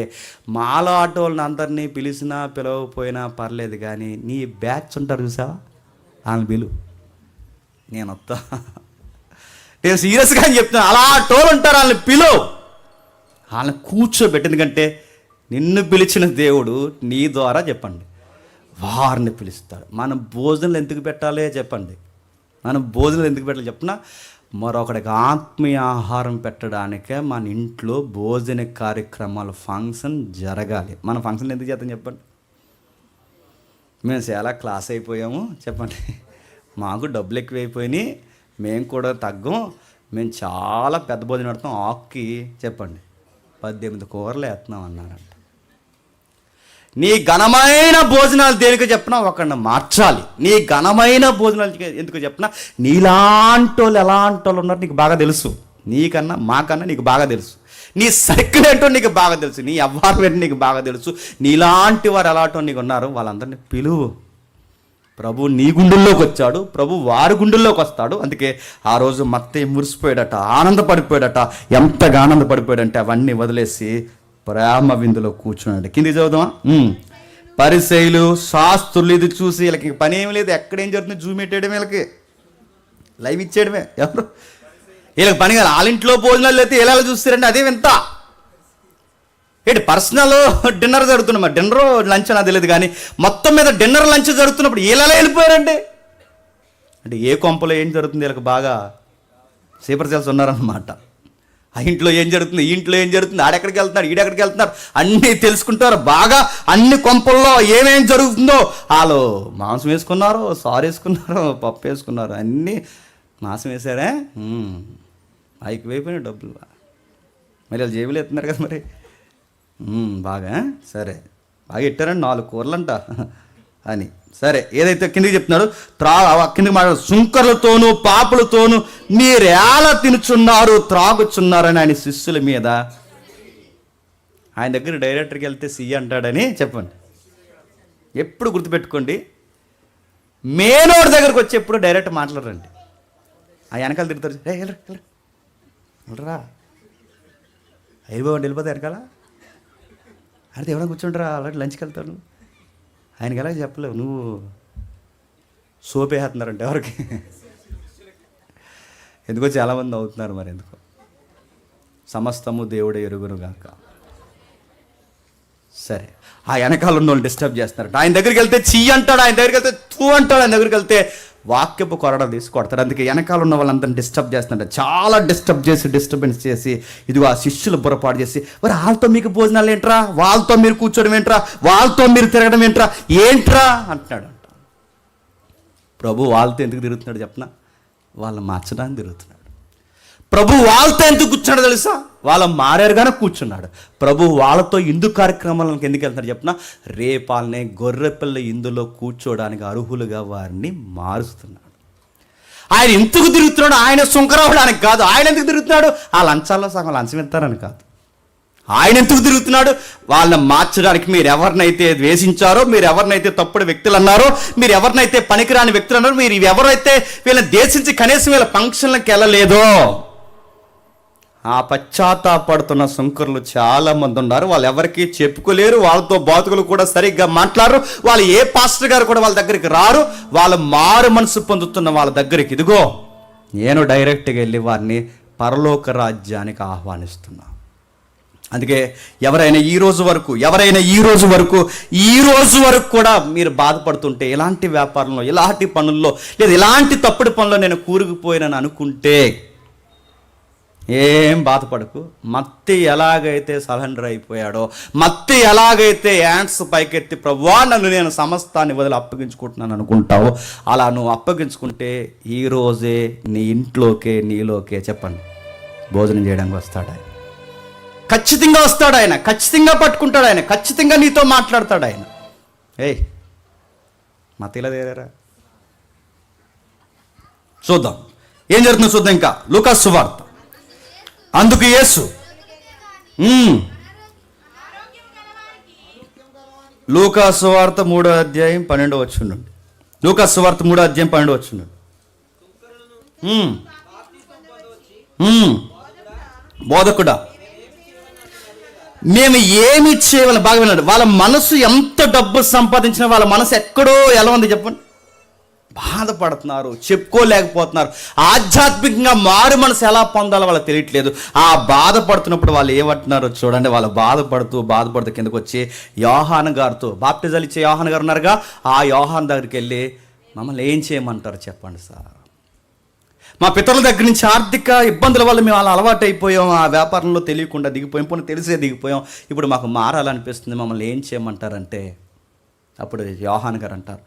మాలాటోళ్ళని అందరినీ పిలిచినా పిలవకపోయినా పర్లేదు, కానీ నీ బ్యాచ్ ఉంటారు చూసావా, ఆమె పిలువు. నేను వస్తా, నేను సీరియస్గా అని చెప్తున్నాను. అలా టోలు ఉంటారు, వాళ్ళని పిలువు, వాళ్ళని కూర్చోబెట్టి. ఎందుకంటే నిన్ను పిలిచిన దేవుడు నీ ద్వారా చెప్పండి వారిని పిలుస్తాడు. మనం భోజనాలు ఎందుకు పెట్టాలి చెప్పండి, మనం భోజనాలు ఎందుకు పెట్టాలి చెప్పిన, మరొకడికి ఆత్మీయ ఆహారం పెట్టడానికే మన ఇంట్లో భోజన కార్యక్రమాలు ఫంక్షన్ జరగాలి. మన ఫంక్షన్ ఎందుకు చేద్దాం చెప్పండి? మేము చాలా క్లాస్ అయిపోయాము చెప్పండి, మాకు డబ్బులు ఎక్కువైపోయినాయి, మేము కూడా తగ్గం, మేము చాలా పెద్ద భోజనం పెడతాం, ఆకుకి చెప్పండి 18 కూరలు వేస్తున్నాం అన్నారంట. నీ ఘనమైన భోజనాలు దేనికి చెప్పినా ఒకడిని మార్చాలి. నీ ఘనమైన భోజనాలు ఎందుకు చెప్పినా, నీలాంటి వాళ్ళు ఎలాంటి వాళ్ళు ఉన్నారు నీకు బాగా తెలుసు, నీకన్నా మాకన్నా నీకు బాగా తెలుసు, నీ సర్కిల్ ఏంటో నీకు బాగా తెలుసు, నీ అవ్వారు ఏంటో నీకు బాగా తెలుసు, నీలాంటి వారు ఎలాంటి నీకు ఉన్నారు వాళ్ళందరినీ పిలువు. ప్రభు నీ గుండెల్లోకి వచ్చాడు, ప్రభు వారి గుండెల్లోకి వస్తాడు. అందుకే ఆ రోజు మత్తయి మురిసిపోయాడట, ఆనందపడిపోయాడట. ఎంతగా ఆనందపడిపోయాడంటే అవన్నీ వదిలేసి ప్రేమ విందులో కూర్చున్నాడు. కింది చదువుదామా? పరిసయ్యులు శాస్త్రులు ఇది చూసి వీళ్ళకి పని ఏమి లేదు, ఎక్కడేం జరుగుతుంది జూమ్ పెట్టేయడమే, వీళ్ళకి లైవ్ ఇచ్చేయడమే. ఎవరు వీళ్ళకి పని కాదు, వాళ్ళ ఇంట్లో భోజనాలు అయితే ఎలా చూస్తారండి, అదే వింత. ఏంటి పర్సనల్ డిన్నర్ జరుగుతున్నా, మరి డిన్నర్ లంచ్ నాకు తెలియదు, కానీ మొత్తం మీద డిన్నర్ లంచ్ జరుగుతున్నప్పుడు ఇలా వెళ్ళిపోయారండి. అంటే ఏ కొంపలో ఏం జరుగుతుంది వీళ్ళకి బాగా సీపర్ సెల్స్ ఉన్నారన్నమాట. ఆ ఇంట్లో ఏం జరుగుతుంది, ఈ ఇంట్లో ఏం జరుగుతుంది, ఆడెక్కడికి వెళ్తున్నారు, ఈడెక్కడికి వెళ్తున్నారు అన్నీ తెలుసుకుంటారు బాగా. అన్ని కొంపల్లో ఏమేం జరుగుతుందో, వాళ్ళు మాంసం వేసుకున్నారు, సారు వేసుకున్నారు, పప్పు వేసుకున్నారు, అన్నీ మాంసం వేసారే, అయిపోయినాయి డబ్బులు. మరి వాళ్ళు జేబులు ఎత్తున్నారు కదా మరి, బాగా సరే బాగా ఇట్టారండి 4 కూరలంట అని. సరే ఏదైతే కిందకి చెప్తున్నాడు, కిందకి మాట్లాడు, సుంకర్లతోనూ పాపులతోనూ మీరేలా తినుచున్నారు త్రాగుచున్నారని ఆయన శిష్యుల మీద. ఆయన దగ్గర డైరెక్టర్కి వెళ్తే సి అంటాడని చెప్పండి. ఎప్పుడు గుర్తుపెట్టుకోండి, మేనోడి దగ్గరకు వచ్చి ఎప్పుడు డైరెక్ట్ మాట్లాడరండి. ఆ వెనకాల తిరుగుతారు, వెళ్ళరా వెళ్ళిపోతే వెనకాల అంటే ఎవరైనా కూర్చుంటారా, అలాంటి లంచ్కి వెళ్తారు. ఆయనకి ఎలా చెప్పలేవు, నువ్వు సోప్ వేస్తున్నారంటే ఎవరికి, ఎందుకో చాలామంది అవుతున్నారు. మరి ఎందుకో సమస్తము దేవుడే ఎరుగును గాక. సరే ఆ వెనకాల ఉన్న వాళ్ళు డిస్టర్బ్ చేస్తారట. ఆయన దగ్గరికి వెళ్తే చీ అంటాడు, ఆయన దగ్గరికి వెళ్తే తూ అంటాడు, ఆయన దగ్గరికి వెళ్తే వాక్యపు కొరడ తీసి కొడతాడు. అందుకే వెనకాల ఉన్న వాళ్ళంతా డిస్టర్బ్ చేస్తున్నాడు, చాలా డిస్టర్బెన్స్ చేసి ఇదిగో ఆ శిష్యులు పొరపాటు చేసి, మరి వాళ్ళతో మీకు భోజనాలు ఏంట్రా, వాళ్ళతో మీరు కూర్చోడం ఏంట్రా, వాళ్ళతో మీరు తిరగడం ఏంట్రా అంటున్నాడు అంట. ప్రభు వాళ్ళతో ఎందుకు తిరుగుతున్నాడు చెప్పనా, వాళ్ళని మార్చడానికి తిరుగుతున్నాడు. ప్రభు వాళ్ళతో ఎందుకు కూర్చున్నాడు తెలుసా, వాళ్ళ మారారుగానే కూర్చున్నాడు. ప్రభు వాళ్ళతో ఇందు కార్యక్రమాలకు ఎందుకు వెళ్తున్నాడు చెప్పిన, రేపాలనే గొర్రెపిల్ల ఇందులో కూర్చోడానికి అర్హులుగా వారిని మారుస్తున్నాడు. ఆయన ఎందుకు తిరుగుతున్నాడు, ఆయన సుంకరవడానికి కాదు. ఆయన ఎందుకు తిరుగుతున్నాడు, ఆ లంచాల్లో సగం లంచం ఇస్తారని కాదు. ఆయన ఎందుకు తిరుగుతున్నాడు, వాళ్ళని మార్చడానికి. మీరు ఎవరినైతే ద్వేషించారో, మీరు ఎవరినైతే తప్పుడు వ్యక్తులు అన్నారో, మీరు ఎవరినైతే పనికిరాని వ్యక్తులు అన్నారో, మీరు ఎవరైతే వీళ్ళని దేశించి కనీసం వీళ్ళ ఫంక్షన్లకు వెళ్ళలేదో, ఆ పశ్చాత్తాపడుతున్న సుంకరులు చాలామంది ఉన్నారు. వాళ్ళు ఎవరికి చెప్పుకోలేరు, వాళ్ళతో బాతుకులు కూడా సరిగ్గా మాట్లాడరు, వాళ్ళు ఏ పాస్టర్ గారు కూడా వాళ్ళ దగ్గరికి రారు. వాళ్ళ మారు మనసు పొందుతున్న వాళ్ళ దగ్గరికి ఇదిగో నేను డైరెక్ట్గా వెళ్ళి వారిని పరలోక రాజ్యానికి ఆహ్వానిస్తున్నా. అందుకే ఎవరైనా ఈ రోజు వరకు కూడా మీరు బాధపడుతుంటే, ఇలాంటి వ్యాపారంలో, ఇలాంటి పనుల్లో, లేదా ఇలాంటి తప్పుడు పనుల్లో నేను కూరుకుపోయినని అనుకుంటే ఏం బాధపడకు. మత్తి ఎలాగైతే సరెండర్ అయిపోయాడో, మత్తి ఎలాగైతే హ్యాండ్స్ పైకెత్తి ప్రభువా నన్ను నేను సమస్తాన్ని వదిలి అప్పగించుకుంటున్నాను అనుకుంటావో, అలా నువ్వు అప్పగించుకుంటే ఈ రోజే నీ ఇంట్లోకే నీలోకే చెప్పండి భోజనం చేయడానికి వస్తాడు ఆయన. ఖచ్చితంగా వస్తాడు ఆయన, ఖచ్చితంగా పట్టుకుంటాడు ఆయన, ఖచ్చితంగా నీతో మాట్లాడతాడు ఆయన. మత్తిలా దేరా చూద్దాం ఏం జరుగుతుందో చూద్దాం. ఇంకా లూకా సువార్త. అందుకు యేసు లూకా సువార్త 3వ అధ్యాయం 12వ వచనం. లూకా సువార్త 3వ అధ్యాయం 12వ వచనం. బోధకుడా మేము ఏమి చేయవాలి, బాగా విన్నాడు. వాళ్ళ మనసు ఎంత డబ్బు సంపాదించినా వాళ్ళ మనసు ఎక్కడో ఎలా ఉంది చెప్పండి. బాధపడుతున్నారు, చెప్పుకోలేకపోతున్నారు. ఆధ్యాత్మికంగా మారు మనసు ఎలా పొందాలో వాళ్ళకి తెలియట్లేదు. ఆ బాధపడుతున్నప్పుడు వాళ్ళు ఏమంటున్నారో చూడండి. వాళ్ళు బాధపడుతూ కిందకు వచ్చి యోహాను గారితో, బాప్టిజాలు ఇచ్చే యోహాను గారు ఉన్నారుగా, ఆ యోహాను దగ్గరికి వెళ్ళి మమ్మల్ని ఏం చేయమంటారు చెప్పండి సార్. మా పితరుల దగ్గర నుంచి ఆర్థిక ఇబ్బందుల వల్ల మేము అలా అలవాటు అయిపోయాం, ఆ వ్యాపారంలో తెలియకుండా దిగిపోయాం, పోనీ తెలిసే దిగిపోయాం, ఇప్పుడు మాకు మారాలనిపిస్తుంది, మమ్మల్ని ఏం చేయమంటారంటే అప్పుడు యోహాను గారు అంటారు,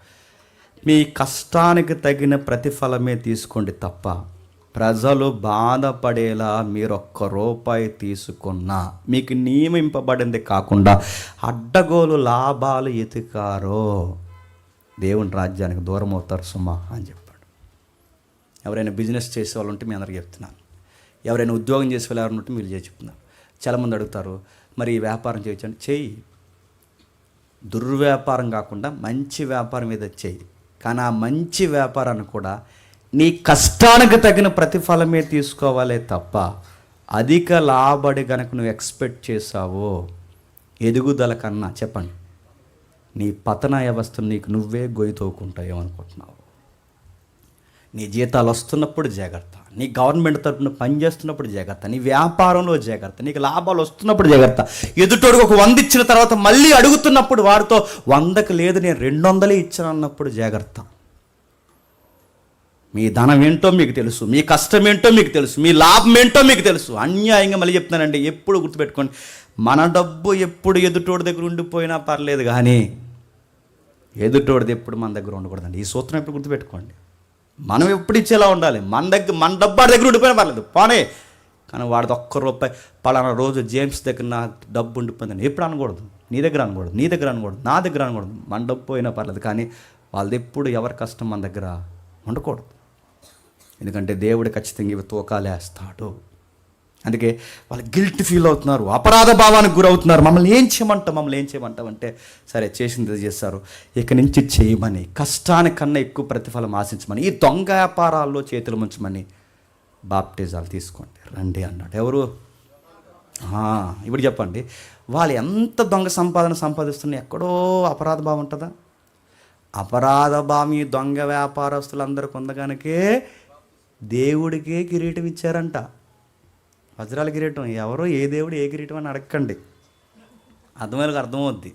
మీ కష్టానికి తగిన ప్రతిఫలమే తీసుకోండి తప్ప ప్రజలు బాధపడేలా మీరు ₹1 తీసుకున్నా మీకు నియమింపబడింది కాకుండా అడ్డగోలు లాభాలు ఎతికారో దేవుని రాజ్యానికి దూరం అవుతారు సుమా అని చెప్పాడు. ఎవరైనా బిజినెస్ చేసే వాళ్ళు ఉంటే మీ అందరికీ చెప్తున్నాను, ఎవరైనా ఉద్యోగం చేసే వాళ్ళు ఎవరైనా ఉంటే మీరు చెప్తున్నారు. చాలామంది అడుగుతారు, మరి ఈ వ్యాపారం చేయొచ్చండి. చెయ్యి, దుర్వ్యాపారం కాకుండా మంచి వ్యాపారం మీద చెయ్యి. కానీ ఆ మంచి వ్యాపారాన్ని కూడా నీ కష్టానికి తగిన ప్రతిఫలమే తీసుకోవాలే తప్ప అధిక లాభడి కనుక నువ్వు ఎక్స్పెక్ట్ చేసావో ఎదుగుదల కన్నా చెప్పండి నీ పతన వ్యవస్థను నీకు నువ్వే గొయ్యి తవ్వుకుంటావు అనుకుంటున్నావు. నీ జీతాలు వస్తున్నప్పుడు జాగ్రత్త, నీ గవర్నమెంట్ తరఫున పనిచేస్తున్నప్పుడు జాగ్రత్త, నీ వ్యాపారంలో జాగ్రత్త, నీకు లాభాలు వస్తున్నప్పుడు జాగ్రత్త. ఎదుటోడికి ఒక 100 ఇచ్చిన తర్వాత మళ్ళీ అడుగుతున్నప్పుడు వారితో 100కి లేదు నేను 200 ఇచ్చాను అన్నప్పుడు జాగ్రత్త. మీ ధనం ఏంటో మీకు తెలుసు, మీ కష్టం ఏంటో మీకు తెలుసు, మీ లాభం ఏంటో మీకు తెలుసు. అన్యాయంగా మళ్ళీ చెప్తున్నానండి, ఎప్పుడు గుర్తుపెట్టుకోండి, మన డబ్బు ఎప్పుడు ఎదుటోడి దగ్గర ఉండిపోయినా పర్లేదు, కానీ ఎదుటోడిది ఎప్పుడు మన దగ్గర ఉండకూడదండి. ఈ సూత్రం ఎప్పుడు గుర్తుపెట్టుకోండి. మనం ఎప్పుడు ఇచ్చేలా ఉండాలి. మన డబ్బు వాడి దగ్గర ఉండిపోయినా పర్లేదు పోనే, కానీ వాడిది ₹1 పలానా రోజు జేమ్స్ దగ్గర నా డబ్బు ఉండిపోయిందని ఎప్పుడు అనకూడదు. నీ దగ్గర అనకూడదు, నా దగ్గర అనకూడదు. మన డబ్బు పోయినా పర్లేదు, కానీ వాళ్ళది ఎప్పుడు ఎవరి కష్టం మన దగ్గర ఉండకూడదు. ఎందుకంటే దేవుడు ఖచ్చితంగా ఇవి తూకాలేస్తాడు. అందుకే వాళ్ళు గిల్ట్ ఫీల్ అవుతున్నారు, అపరాధ భావానికి గురవుతున్నారు. మమ్మల్ని ఏం చేయమంటావు అంటే సరే చేసింది చేస్తారు, ఇక నుంచి చేయమని, కష్టానికన్నా ఎక్కువ ప్రతిఫలం ఆశించమని, ఈ దొంగ వ్యాపారాల్లో చేతులు ముంచమని బాప్టిజాలు తీసుకోండి రండి అన్నాడు. ఎవరు? ఇప్పుడు చెప్పండి, వాళ్ళు ఎంత దొంగ సంపాదిస్తున్నా ఎక్కడో అపరాధ భావం ఉంటుందా? అపరాధ భావం ఈ దొంగ వ్యాపారస్తులందరికీ ఉందగానకే దేవుడికే కిరీటం ఇచ్చారంట. వజ్రాల కిరీటం. ఎవరో ఏ దేవుడు ఏ కిరీటం అని అడగండి, అర్థమవుద్ది.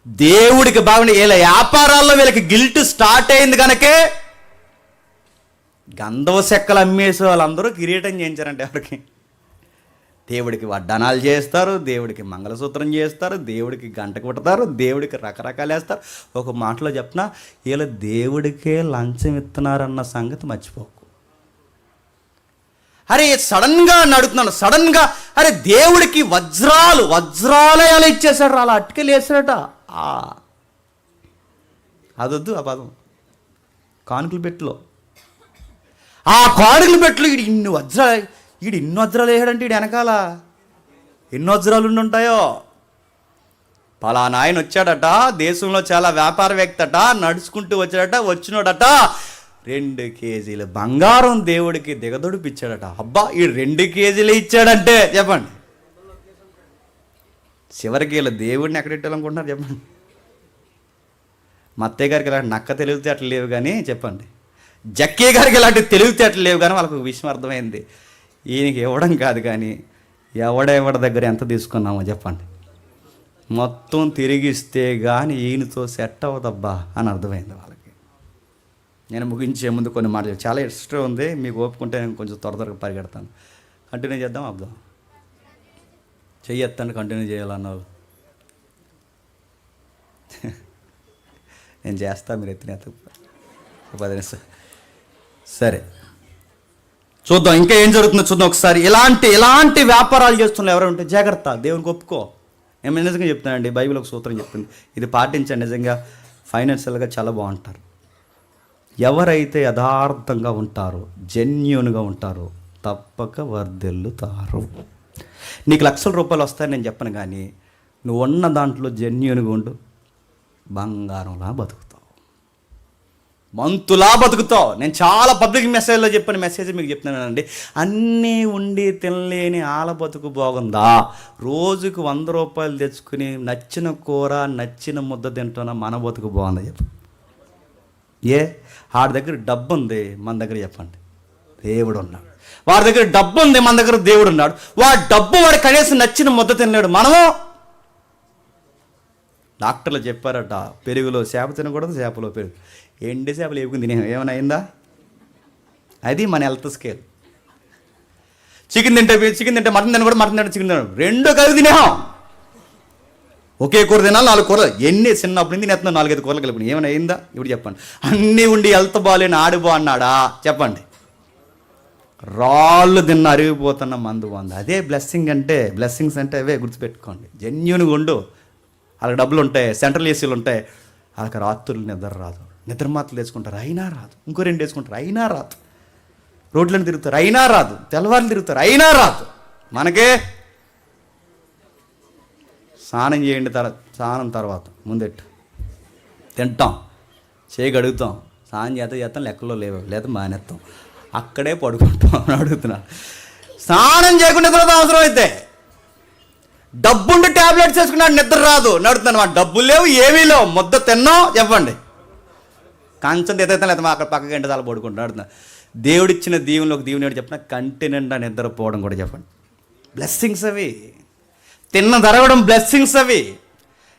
దేవుడికి బాగుండి వీళ్ళ వ్యాపారాల్లో వీళ్ళకి గిల్ట్ స్టార్ట్ అయింది కనుకే గంధవ చెక్కలు అమ్మేసే వాళ్ళందరూ కిరీటం చేయించారంటే ఎవరికి? దేవుడికి వడ్డానాలు చేస్తారు, దేవుడికి మంగళసూత్రం చేస్తారు, దేవుడికి గంట కొడతారు, దేవుడికి రకరకాలు వేస్తారు. ఒక మాటలో చెప్పినా వీళ్ళు దేవుడికే లంచం ఇస్తున్నారన్న సంగతి మర్చిపోకు. అరే సడన్గా అడుగుతున్నాను, సడన్గా అరే దేవుడికి వజ్రాలే అలా ఇచ్చేసాడు, అలా అట్టుకెళ్ళి వేసాడట. అదొద్దు ఆ పదం. కానుకలు పెట్టులో ఆ కానుకలు పెట్టులో ఈడు ఇన్ని వజ్రాలు వేసాడంటే ఈడు వెనకాల ఎన్ని వజ్రాలు ఉండి ఉంటాయో. పలానా ఆయన వచ్చాడట, దేశంలో చాలా వ్యాపారవేత్త అట, నడుచుకుంటూ వచ్చాడట, వచ్చినోడట 2 కేజీల బంగారం దేవుడికి దిగదొడిపిచ్చాడట. అబ్బా ఈ 2 కేజీలు ఇచ్చాడంటే చెప్పండి, చివరికి వీళ్ళు దేవుడిని ఎక్కడెట్టాలనుకుంటున్నారు చెప్పండి. మా అత్తయ్య గారికి ఇలాంటి నక్క తెలివితేటలు లేవు కానీ చెప్పండి, జక్కయ్య గారికి ఇలాంటి తెలివితేటలు లేవు కానీ వాళ్ళకు ఒక విషయం అర్థమైంది, ఈయనకి ఇవ్వడం కాదు కానీ ఎవడెవడి దగ్గర ఎంత తీసుకున్నామో చెప్పండి, మొత్తం తిరిగిస్తే కానీ ఈయనతో సెట్ అవ్వదబ్బా అని అర్థమైంది వాళ్ళకి. నేను ముగించే ముందు కొన్ని మాటలు చాలా ఇష్టం ఉంది, మీకు ఓపుకుంటే నేను కొంచెం త్వరగా పరిగెడతాను. కంటిన్యూ చేద్దాం, అబ్దాం చెయ్యొత్తండి, కంటిన్యూ చేయాలన్నావు. నేను చేస్తా, మీరు ఎత్తిన 10 నిమిషాలు. సరే చూద్దాం ఇంకా ఏం జరుగుతుందో చూద్దాం ఒకసారి. ఇలాంటి వ్యాపారాలు చేస్తున్న ఎవరు ఉంటే జాగ్రత్త, దేవునికి ఒప్పుకో. నేను నిజంగా చెప్తానండి, బైబిల్ ఒక సూత్రం చెప్తుంది, ఇది పాటించండి, నిజంగా ఫైనాన్షియల్గా చాలా బాగుంటారు. ఎవరైతే యథార్థంగా ఉంటారో, జెన్యూన్గా ఉంటారో తప్పక వర్ధిల్లుతారు. నీకు ₹1,00,000 వస్తాయని నేను చెప్పను, కానీ నువ్వు ఉన్న దాంట్లో జెన్యూన్గా ఉండు, బంగారంలా బతుకుతావు, మంతులా బతుకుతావు. నేను చాలా పబ్లిక్ మెసేజ్లో చెప్పిన మెసేజ్ మీకు చెప్తున్నానండి. అన్నీ ఉండి తినలేని ఆల బతుకు బాగుందా? రోజుకు ₹100 తెచ్చుకుని నచ్చిన కూర నచ్చిన ముద్ద తింటున్నా మన బతుకు బాగుందా చెప్పు. వాడి దగ్గర డబ్బు ఉంది, మన దగ్గర చెప్పండి దేవుడు ఉన్నాడు. వాడి దగ్గర డబ్బు ఉంది, మన దగ్గర దేవుడు ఉన్నాడు. వాడి డబ్బు వాడి కనీసం నచ్చిన ముద్ద తినలేడు. మనము డాక్టర్లు చెప్పారట, పెరుగులో చేప తినకూడదు, చేపలో పెరుగు. ఎండి చేపలు ఏపుకుని తినే ఏమైనా అయిందా? అది మన హెల్త్ స్కేల్. చికెన్ తింటే మటన్ తిన కూడా, మటన్ తింటే చికెన్ తిన, రెండు కలిసి తినేహాం. ఒకే కూర తినాలి, 4 కూరలు. ఎన్ని చిన్నప్పుడు నుంచి తినేస్తున్నాం, 4-5 కూరలు కలిపి. ఏమైనా అయిందా? ఇప్పుడు చెప్పండి. అన్నీ ఉండి హెల్త్ బాగాలేని ఆడు బాగున్నాడా? చెప్పండి. రాళ్ళు తిన్న అరిగిపోతున్న మందు బాగుంది. అదే బ్లెస్సింగ్ అంటే. బ్లెస్సింగ్స్ అంటే అవే, గుర్తుపెట్టుకోండి. జెన్యూన్గా ఉండు. వాళ్ళకి డబ్బులు ఉంటాయి, సెంట్రల్ ఏసీలు ఉంటాయి, వాళ్ళకి రాత్రులు నిద్ర రాదు, నిద్ర మాత్రలు వేసుకుంటారు అయినా రాదు, ఇంకో 2 వేసుకుంటారు అయినా రాదు, రోడ్లను తిరుగుతారు అయినా రాదు, తెల్లవారులు తిరుగుతారు అయినా రాదు. మనకే స్నానం చేయండి, స్నానం తర్వాత ముందెట్టు తింటాం, చేయగలుగుతాం, స్నానం చేస్తాం, లెక్కలో లేవు, లేదా మానేస్తాం, అక్కడే పడుకుంటాం అని అడుగుతున్నాను. స్నానం చేయకుండా తర్వాత అవసరం అయితే డబ్బుండి ట్యాబ్లెట్స్ వేసుకున్నాడు, నిద్ర రాదు నడుతున్నాను. మా డబ్బులు లేవు, ఏమీ లేవు, ముద్ద తిన్నాం చెప్పండి, కంచం తెత్తాం, లేదా అక్కడ పక్కకి గంట చాలా పడుకుంటున్నాడు అడుగుతున్నా. దేవుడిచ్చిన దీవుని ఒక దీవుని చెప్పిన కంటి నిండా నిద్రపోవడం కూడా చెప్పండి. బ్లెస్సింగ్స్ అవి. తిన్న జరగడం బ్లెస్సింగ్స్ అవి.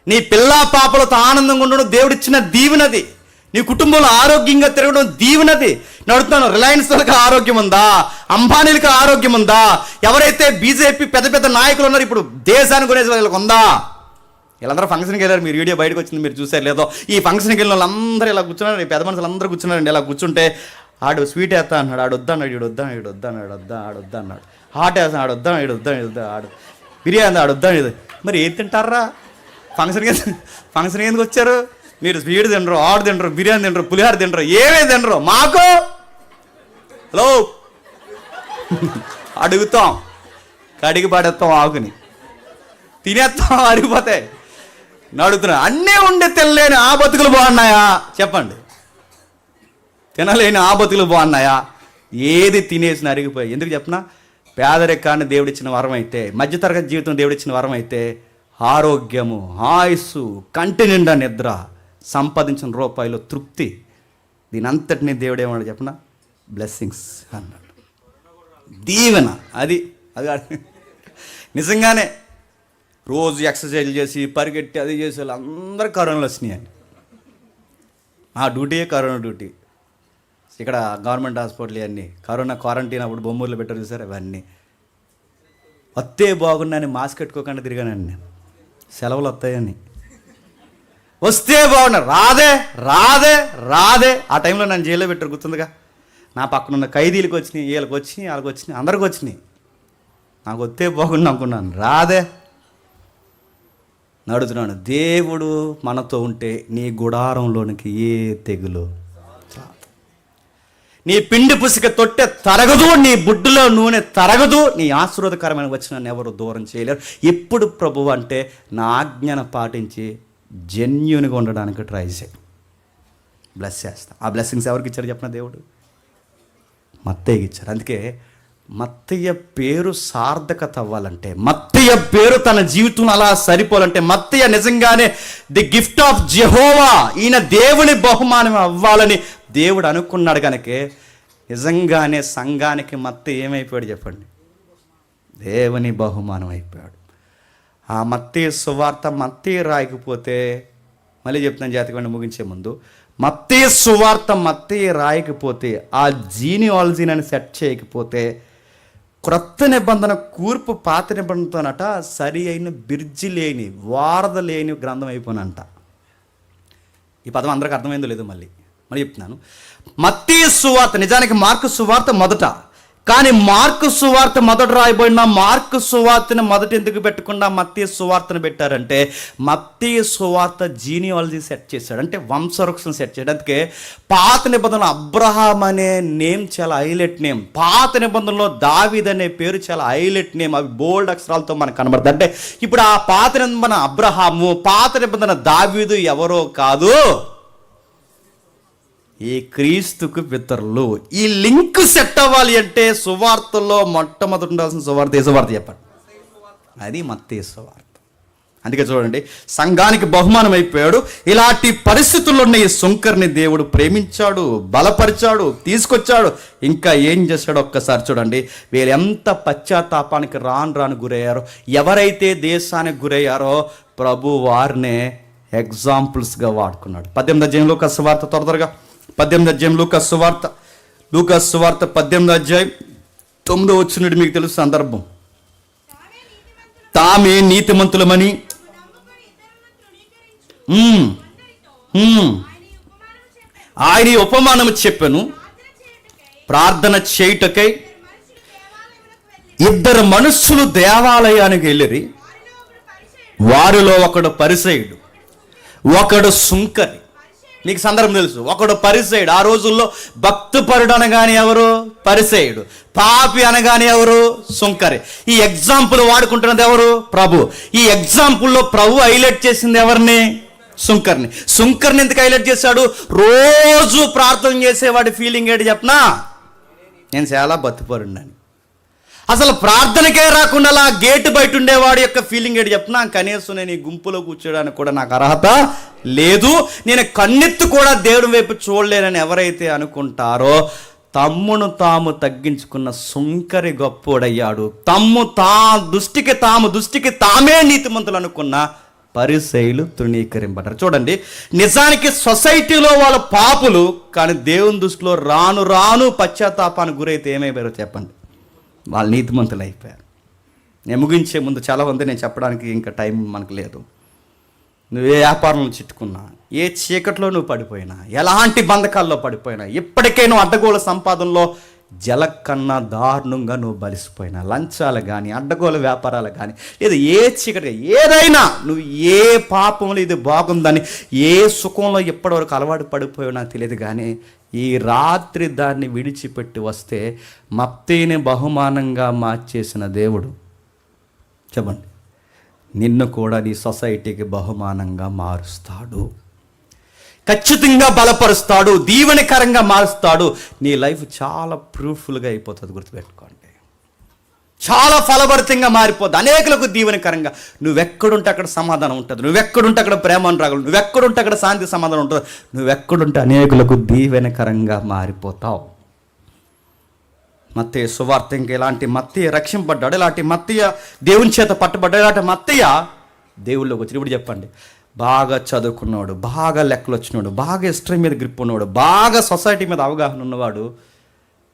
నీ పిల్ల పాపలతో ఆనందంగా ఉండడం దేవుడిచ్చిన దీవెనది. నీ కుటుంబంలో ఆరోగ్యంగా తిరగడం దీవెనది. నడుతున్నాను. రిలయన్స్ వాళ్ళకి ఆరోగ్యం ఉందా? అంబానీలకు ఆరోగ్యం ఉందా? ఎవరైతే బీజేపీ పెద్ద పెద్ద నాయకులు ఉన్నారు ఇప్పుడు దేశానికి కొనేసి వాళ్ళకి ఉందా? వీళ్ళందరూ ఫంక్షన్కి వెళ్ళారు, మీరు వీడియో బయటకు వచ్చింది, మీరు చూసారు లేదో. ఈ ఫంక్షన్కి వెళ్ళిన వాళ్ళందరూ ఇలా కూర్చున్నారు, పెద్ద మనుషులు అందరూ కూర్చున్నారండి. ఇలా కూర్చుంటే ఆడు స్వీట్ వేస్తా అన్నాడు, ఆడు వద్దా అన్నాడు, ఈడు వద్దా, ఈడు వద్దా అన్నాడు, ఆడొద్దా అన్నాడు. హాట్ వేస్తా, ఆడు వద్దా, ఈడు వద్దా, ఆడు బిర్యానీ ఆడొద్దా. మరి ఏం తింటారా? ఫంక్షన్ ఎందుకు వచ్చారు? మీరు స్వీట్ తినరు, ఆడు తినరు, బిర్యానీ తినరు, పులిహార తినరు, ఏమేమి తినరు. మాకు హలో అడుగుతాం, కడిగి పడేస్తాం, ఆకుని తినేస్తాం, అరిగిపోతాయి. నడుతున్నా అన్నీ ఉండి తినలేని ఆ బతుకులు బాగున్నాయా? చెప్పండి. తినలేని ఆ బతుకులు బాగున్నాయా? ఏది తినేసిన అరిగిపోయి. ఎందుకు చెప్పినా, పేదరికాన్ని దేవుడిచ్చిన వరం అయితే, మధ్యతరగతి జీవితం దేవుడిచ్చిన వరం అయితే, ఆరోగ్యము, ఆయుస్సు, కంటి నిండా నిద్ర, సంపాదించిన రూపాయలు తృప్తి, దీని అంతటినీ దేవుడు ఏమన్నాడు చెప్పిన? బ్లెస్సింగ్స్ అన్నాడు. దీవెన. అది నిజంగానే రోజు ఎక్సర్సైజ్ చేసి పరిగెట్టి అది చేసి అందరూ కరోనాలు వచ్చినాయండి. ఆ డ్యూటీయే కరోనా డ్యూటీ. ఇక్కడ గవర్నమెంట్ హాస్పిటల్ ఇవన్నీ కరోనా క్వారంటైన్ అప్పుడు బొమ్మూరులో పెట్టారు చూసారు, అవన్నీ వస్తే బాగున్నాయని మాస్క్ పెట్టుకోకుండా తిరిగానండి నేను. సెలవులు వస్తాయని. వస్తే బాగున్నారు, రాదే రాదే రాదే. ఆ టైంలో నన్ను జైల్లో పెట్టారు, గుర్తుందిగా. నా పక్కన ఉన్న ఖైదీలకు వచ్చినాయి, వీళ్ళకి వచ్చినాయి, వాళ్ళకి వచ్చినాయి, అందరికి వచ్చినాయి. నాకు వస్తే బాగుండు అనుకున్నాను, రాదే. నడుతున్నాను. దేవుడు మనతో ఉంటే నీ గుడారంలోనికి ఏ తెగులు, నీ పిండి పుసిక తొట్టె తరగదు, నీ బుడ్డులో నూనె తరగదు, నీ ఆశీర్వాదకరమైన వచనాన్ని ఎవరు దూరం చేయలేరు. ఎప్పుడు ప్రభు అంటే నా ఆజ్ఞను పాటించి జెన్యూన్గా ఉండడానికి ట్రై చేయి, బ్లెస్ చేస్తా. ఆ బ్లెస్సింగ్స్ ఎవరికి ఇచ్చారు చెప్పిన? దేవుడు మత్తయ్యకి ఇచ్చారు. అందుకే మత్తయ్య పేరు సార్థకత అవ్వాలంటే, మత్తయ్య పేరు తన జీవితం అలా సరిపోవాలంటే, మత్తయ్య నిజంగానే ది గిఫ్ట్ ఆఫ్ జెహోవా, ఈయన దేవుని బహుమానం అవ్వాలని దేవుడు అనుకున్నాడు. కనుకే నిజంగానే సంఘానికి మత్తయ్య ఏమైపోయాడు చెప్పండి? దేవుని బహుమానం అయిపోయాడు. ఆ మత్తయ్య సువార్త మత్తయ్య రాయకపోతే, మళ్ళీ చెప్తాను జాతకండి ముగించే ముందు, మత్తయ్య సువార్త మత్తయ్య రాయకపోతే, ఆ జీనియాలజీని సెట్ చేయకపోతే, క్రొత్త నిబంధన కూర్పు పాత నిబంధనతోనట సరి అయిన బిర్జి లేని, వారధ లేని గ్రంథం అయిపోయినంట. ఈ పదం అందరికి అర్థమైందో లేదో మళ్ళీ చెప్తున్నాను. మత్తయి సువార్త, నిజానికి మార్కు సువార్త మొదట, కానీ మార్కు సువార్త మొదట రాయబడిన మార్కు సువార్తను మొదట ఎందుకు పెట్టకుండా మత్తయి సువార్తను పెట్టారంటే, మత్తయి సువార్త జీనియాలజీ సెట్ చేశాడు, అంటే వంశవృక్షం సెట్ చేశాడు. అందుకే పాత నిబంధనలో అబ్రహాం అనే నేమ్ చాలా హైలైట్ నేమ్, పాత నిబంధనలో దావీద్ అనే పేరు చాలా హైలైట్ నేమ్. అవి బోల్డ్ అక్షరాలతో మనకు కనబడుతుంది. అంటే ఇప్పుడు ఆ పాత నిబంధన అబ్రహాము, పాత నిబంధన దావీదు ఎవరో కాదు, ఈ క్రీస్తుకు పితరులు. ఈ లింక్ సెట్ అవ్వాలి అంటే సువార్తలో మొట్టమొదటి ఉండాల్సిన సువార్త ఏ సువార్త చెప్పండి? అది మత్తయి సువార్త. అందుకే చూడండి, సంఘానికి బహుమానం అయిపోయాడు. ఇలాంటి పరిస్థితుల్లో ఉన్న ఈ సుంకర్ని దేవుడు ప్రేమించాడు, బలపరిచాడు, తీసుకొచ్చాడు. ఇంకా ఏం చేశాడో ఒక్కసారి చూడండి. వీళ్ళు ఎంత పశ్చాత్తాపానికి రాను గురయ్యారో, ఎవరైతే దేశానికి గురయ్యారో ప్రభు వారినే ఎగ్జాంపుల్స్గా వాడుకున్నాడు. 18వ అధ్యాయం లూకా సువార్త, త్వరగా 18వ అధ్యాయం లూకా సువార్త 18వ అధ్యాయం 9వ వచనం మీకు తెలుసు సందర్భం. తామే నీతిమంతులమని ఆయన ఉపమానము చెప్పాను. ప్రార్థన చేయుటకై ఇద్దరు మనుష్యులు దేవాలయానికి వెళ్ళిరి. వారిలో ఒకడు పరిసయుడు, ఒకడు సుంకరి. మీకు సందర్భం తెలుసు. ఒకడు పరిసయుడు. ఆ రోజుల్లో భక్తిపరుడు అనగానే ఎవరు? పరిసయుడు. పాపి అనగానే ఎవరు? సుంకరి. ఈ ఎగ్జాంపుల్ వాడుకుంటున్నది ఎవరు? ప్రభు. ఈ ఎగ్జాంపుల్లో ప్రభు హైలైట్ చేసింది ఎవరిని? సుంకర్ని. సుంకర్ని ఎందుకు హైలైట్ చేశాడు? రోజు ప్రార్థన చేసేవాడి ఫీలింగ్ ఏంటి చెప్పనా? నేను చాలా భక్తిపరుడిని. అసలు ప్రార్థనకే రాకుండా అలా గేటు బయట ఉండేవాడి యొక్క ఫీలింగ్ ఏంటి చెప్పనా? కనీసం నేను ఈ గుంపులో కూర్చోడానికి కూడా నాకు అర్హత లేదు, నేను కన్నెత్తు కూడా దేవుడి వైపు చూడలేనని ఎవరైతే అనుకుంటారో తమ్మును తాము తగ్గించుకున్న సుంకరి గొప్పోడయ్యాడు. దృష్టికి తామే నీతిమంతులు అనుకున్న పరిసయ్యులు తృణీకరింపడ్డారు. చూడండి, నిజానికి సొసైటీలో వాళ్ళ పాపులు, కానీ దేవుని దృష్టిలో రాను పశ్చాత్తాపానికి గురైతే ఏమైపోయారో చెప్పండి? వాళ్ళు నీతిమంతులు అయిపోయారు. నేను ముగించే ముందు చాలా మంది నేను చెప్పడానికి ఇంకా టైం మనకు లేదు. నువ్వు ఏ వ్యాపారంలో చిట్టుకున్నా, ఏ చీకట్లో నువ్వు పడిపోయినా, ఎలాంటి బంధకాల్లో పడిపోయినా, ఇప్పటికే నువ్వు అడ్డగోల సంపాదనలో జల కన్నా దారుణంగా నువ్వు బలిసిపోయినా, లంచాలు కానీ, అడ్డగోల వ్యాపారాలు కానీ, లేదా ఏ చీకటి, ఏదైనా నువ్వు ఏ పాపంలో ఇది బాగుందని, ఏ సుఖంలో ఇప్పటివరకు అలవాటు పడిపోయావు నాకు తెలియదు, కానీ ఈ రాత్రి దాన్ని విడిచిపెట్టి వస్తే మత్తయిని బహుమానంగా మార్చేసిన దేవుడు, చెప్పండి, నిన్ను కూడా నీ సొసైటీకి బహుమానంగా మారుస్తాడు. ఖచ్చితంగా బలపరుస్తాడు, దీవెనకరంగా మారుస్తాడు. నీ లైఫ్ చాలా ప్రూఫ్ఫుల్గా అయిపోతుంది. గుర్తుపెట్టుకోండి, చాలా ఫలభరితంగా మారిపోద్ది, అనేకులకు దీవెనకరంగా. నువ్వెక్కడుంటే అక్కడ సమాధానం ఉంటుంది, నువ్వెక్కడుంటే అక్కడ ప్రేమ అనురాగలు, నువ్వెక్కడుంటే అక్కడ శాంతి సమాధానం ఉంటుంది, నువ్వెక్కడుంటే అనేకులకు దీవెనకరంగా మారిపోతావు. మత్తయి సువార్త ఇంకా ఇలాంటి మత్తయి రక్షింపడ్డాడు, ఇలాంటి మత్తయి దేవుని చేత పట్టబడ్డాడు, ఇలాంటి మత్తయి దేవుళ్ళకి వచ్చి. ఇప్పుడు చెప్పండి, బాగా చదువుకున్నవాడు, బాగా లెక్కలు వచ్చినవాడు, బాగా హిస్టరీ మీద గ్రిప్ ఉన్నవాడు, బాగా సొసైటీ మీద అవగాహన ఉన్నవాడు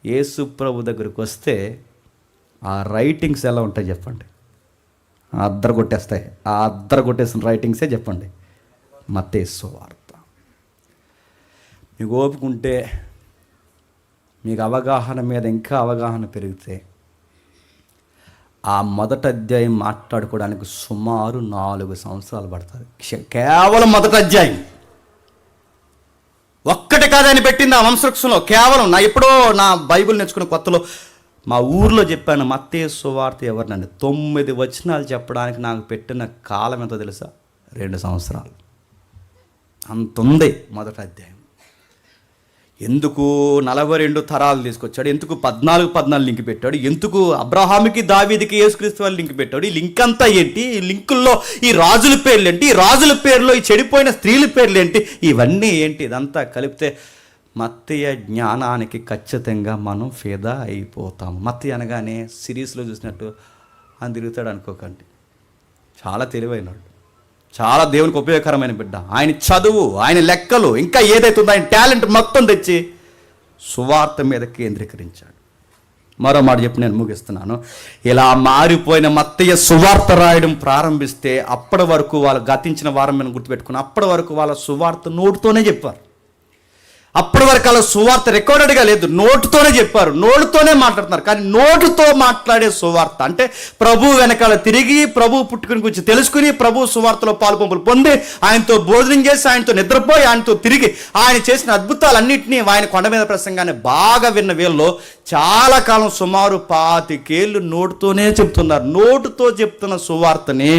యేసు ప్రభు దగ్గరికి వస్తే ఆ రైటింగ్స్ ఎలా ఉంటాయి చెప్పండి? అద్దరు కొట్టేస్తాయి. ఆ అద్దరు కొట్టేసిన రైటింగ్సే చెప్పండి మత్తయి సువార్త. మీకు ఓపుకుంటే, మీకు అవగాహన మీద ఇంకా అవగాహన పెరిగితే ఆ మొదటి అధ్యాయం మాట్లాడుకోవడానికి సుమారు 4 సంవత్సరాలు పడుతుంది. కేవలం మొదటి అధ్యాయం ఒక్కటి కాదని పెట్టింది ఆ వంశవృక్షంలో. కేవలం ఎప్పుడో నా బైబిల్ నేర్చుకున్న కొత్తలో మా ఊర్లో చెప్పాను, మత్తయి సువార్త ఎవరినండి 9 వచనాలు చెప్పడానికి నాకు పెట్టిన కాలం ఎంతో తెలుసా? 2 సంవత్సరాలు. అంతుంది మొదటి అధ్యాయం. ఎందుకు 42 తరాలు తీసుకొచ్చాడు, ఎందుకు 14 లింక్ పెట్టాడు, ఎందుకు అబ్రహాముకి దావీదుకి యేసుక్రీస్తు వాళ్ళు లింక్ పెట్టాడు, ఈ లింక్ అంతా ఏంటి, ఈ లింకుల్లో ఈ రాజుల పేర్లు ఏంటి, ఈ రాజుల పేర్లో ఈ చెడిపోయిన స్త్రీల పేర్లు ఏంటి, ఇవన్నీ ఏంటి, ఇదంతా కలిపితే మత్తయి జ్ఞానానికి ఖచ్చితంగా మనం ఫిదా అయిపోతాం. మత్తయి అనగానే సిరీస్లో చూసినట్టు అని తిరుగుతాడు అనుకోకండి. చాలా తెలివైనడు, చాలా దేవునికి ఉపయోగకరమైన బిడ్డ. ఆయన చదువు, ఆయన లెక్కలు, ఇంకా ఏదైతే ఉందో ఆయన టాలెంట్ మొత్తం తెచ్చి సువార్త మీద కేంద్రీకరించాడు. మరో మాట చెప్పి నేను ముగిస్తున్నాను. ఇలా మారిపోయిన మత్తయి సువార్త రాయడం ప్రారంభిస్తే అప్పటి వరకు వాళ్ళు గతించిన వారం మీద గుర్తుపెట్టుకుని, అప్పటి వరకు వాళ్ళ సువార్త నోటుతోనే చెప్పారు. అప్పటి వరకు అలా సువార్త రికార్డెడ్గా లేదు, నోటుతోనే చెప్పారు, నోటుతోనే మాట్లాడుతున్నారు. కానీ నోటుతో మాట్లాడే సువార్త అంటే ప్రభు వెనకాల తిరిగి, ప్రభు పుట్టుకుని గురించి తెలుసుకుని, ప్రభు సువార్తలో పాలుపంపులు పొంది, ఆయనతో భోజనం చేసి, ఆయనతో నిద్రపోయి, ఆయనతో తిరిగి, ఆయన చేసిన అద్భుతాలన్నింటినీ ఆయన కొండ మీద ప్రసంగాన్ని బాగా విన్న వీళ్ళలో చాలా కాలం, సుమారు 25 ఏళ్ళు నోటుతోనే చెప్తున్నారు. నోటుతో చెప్తున్న సువార్తని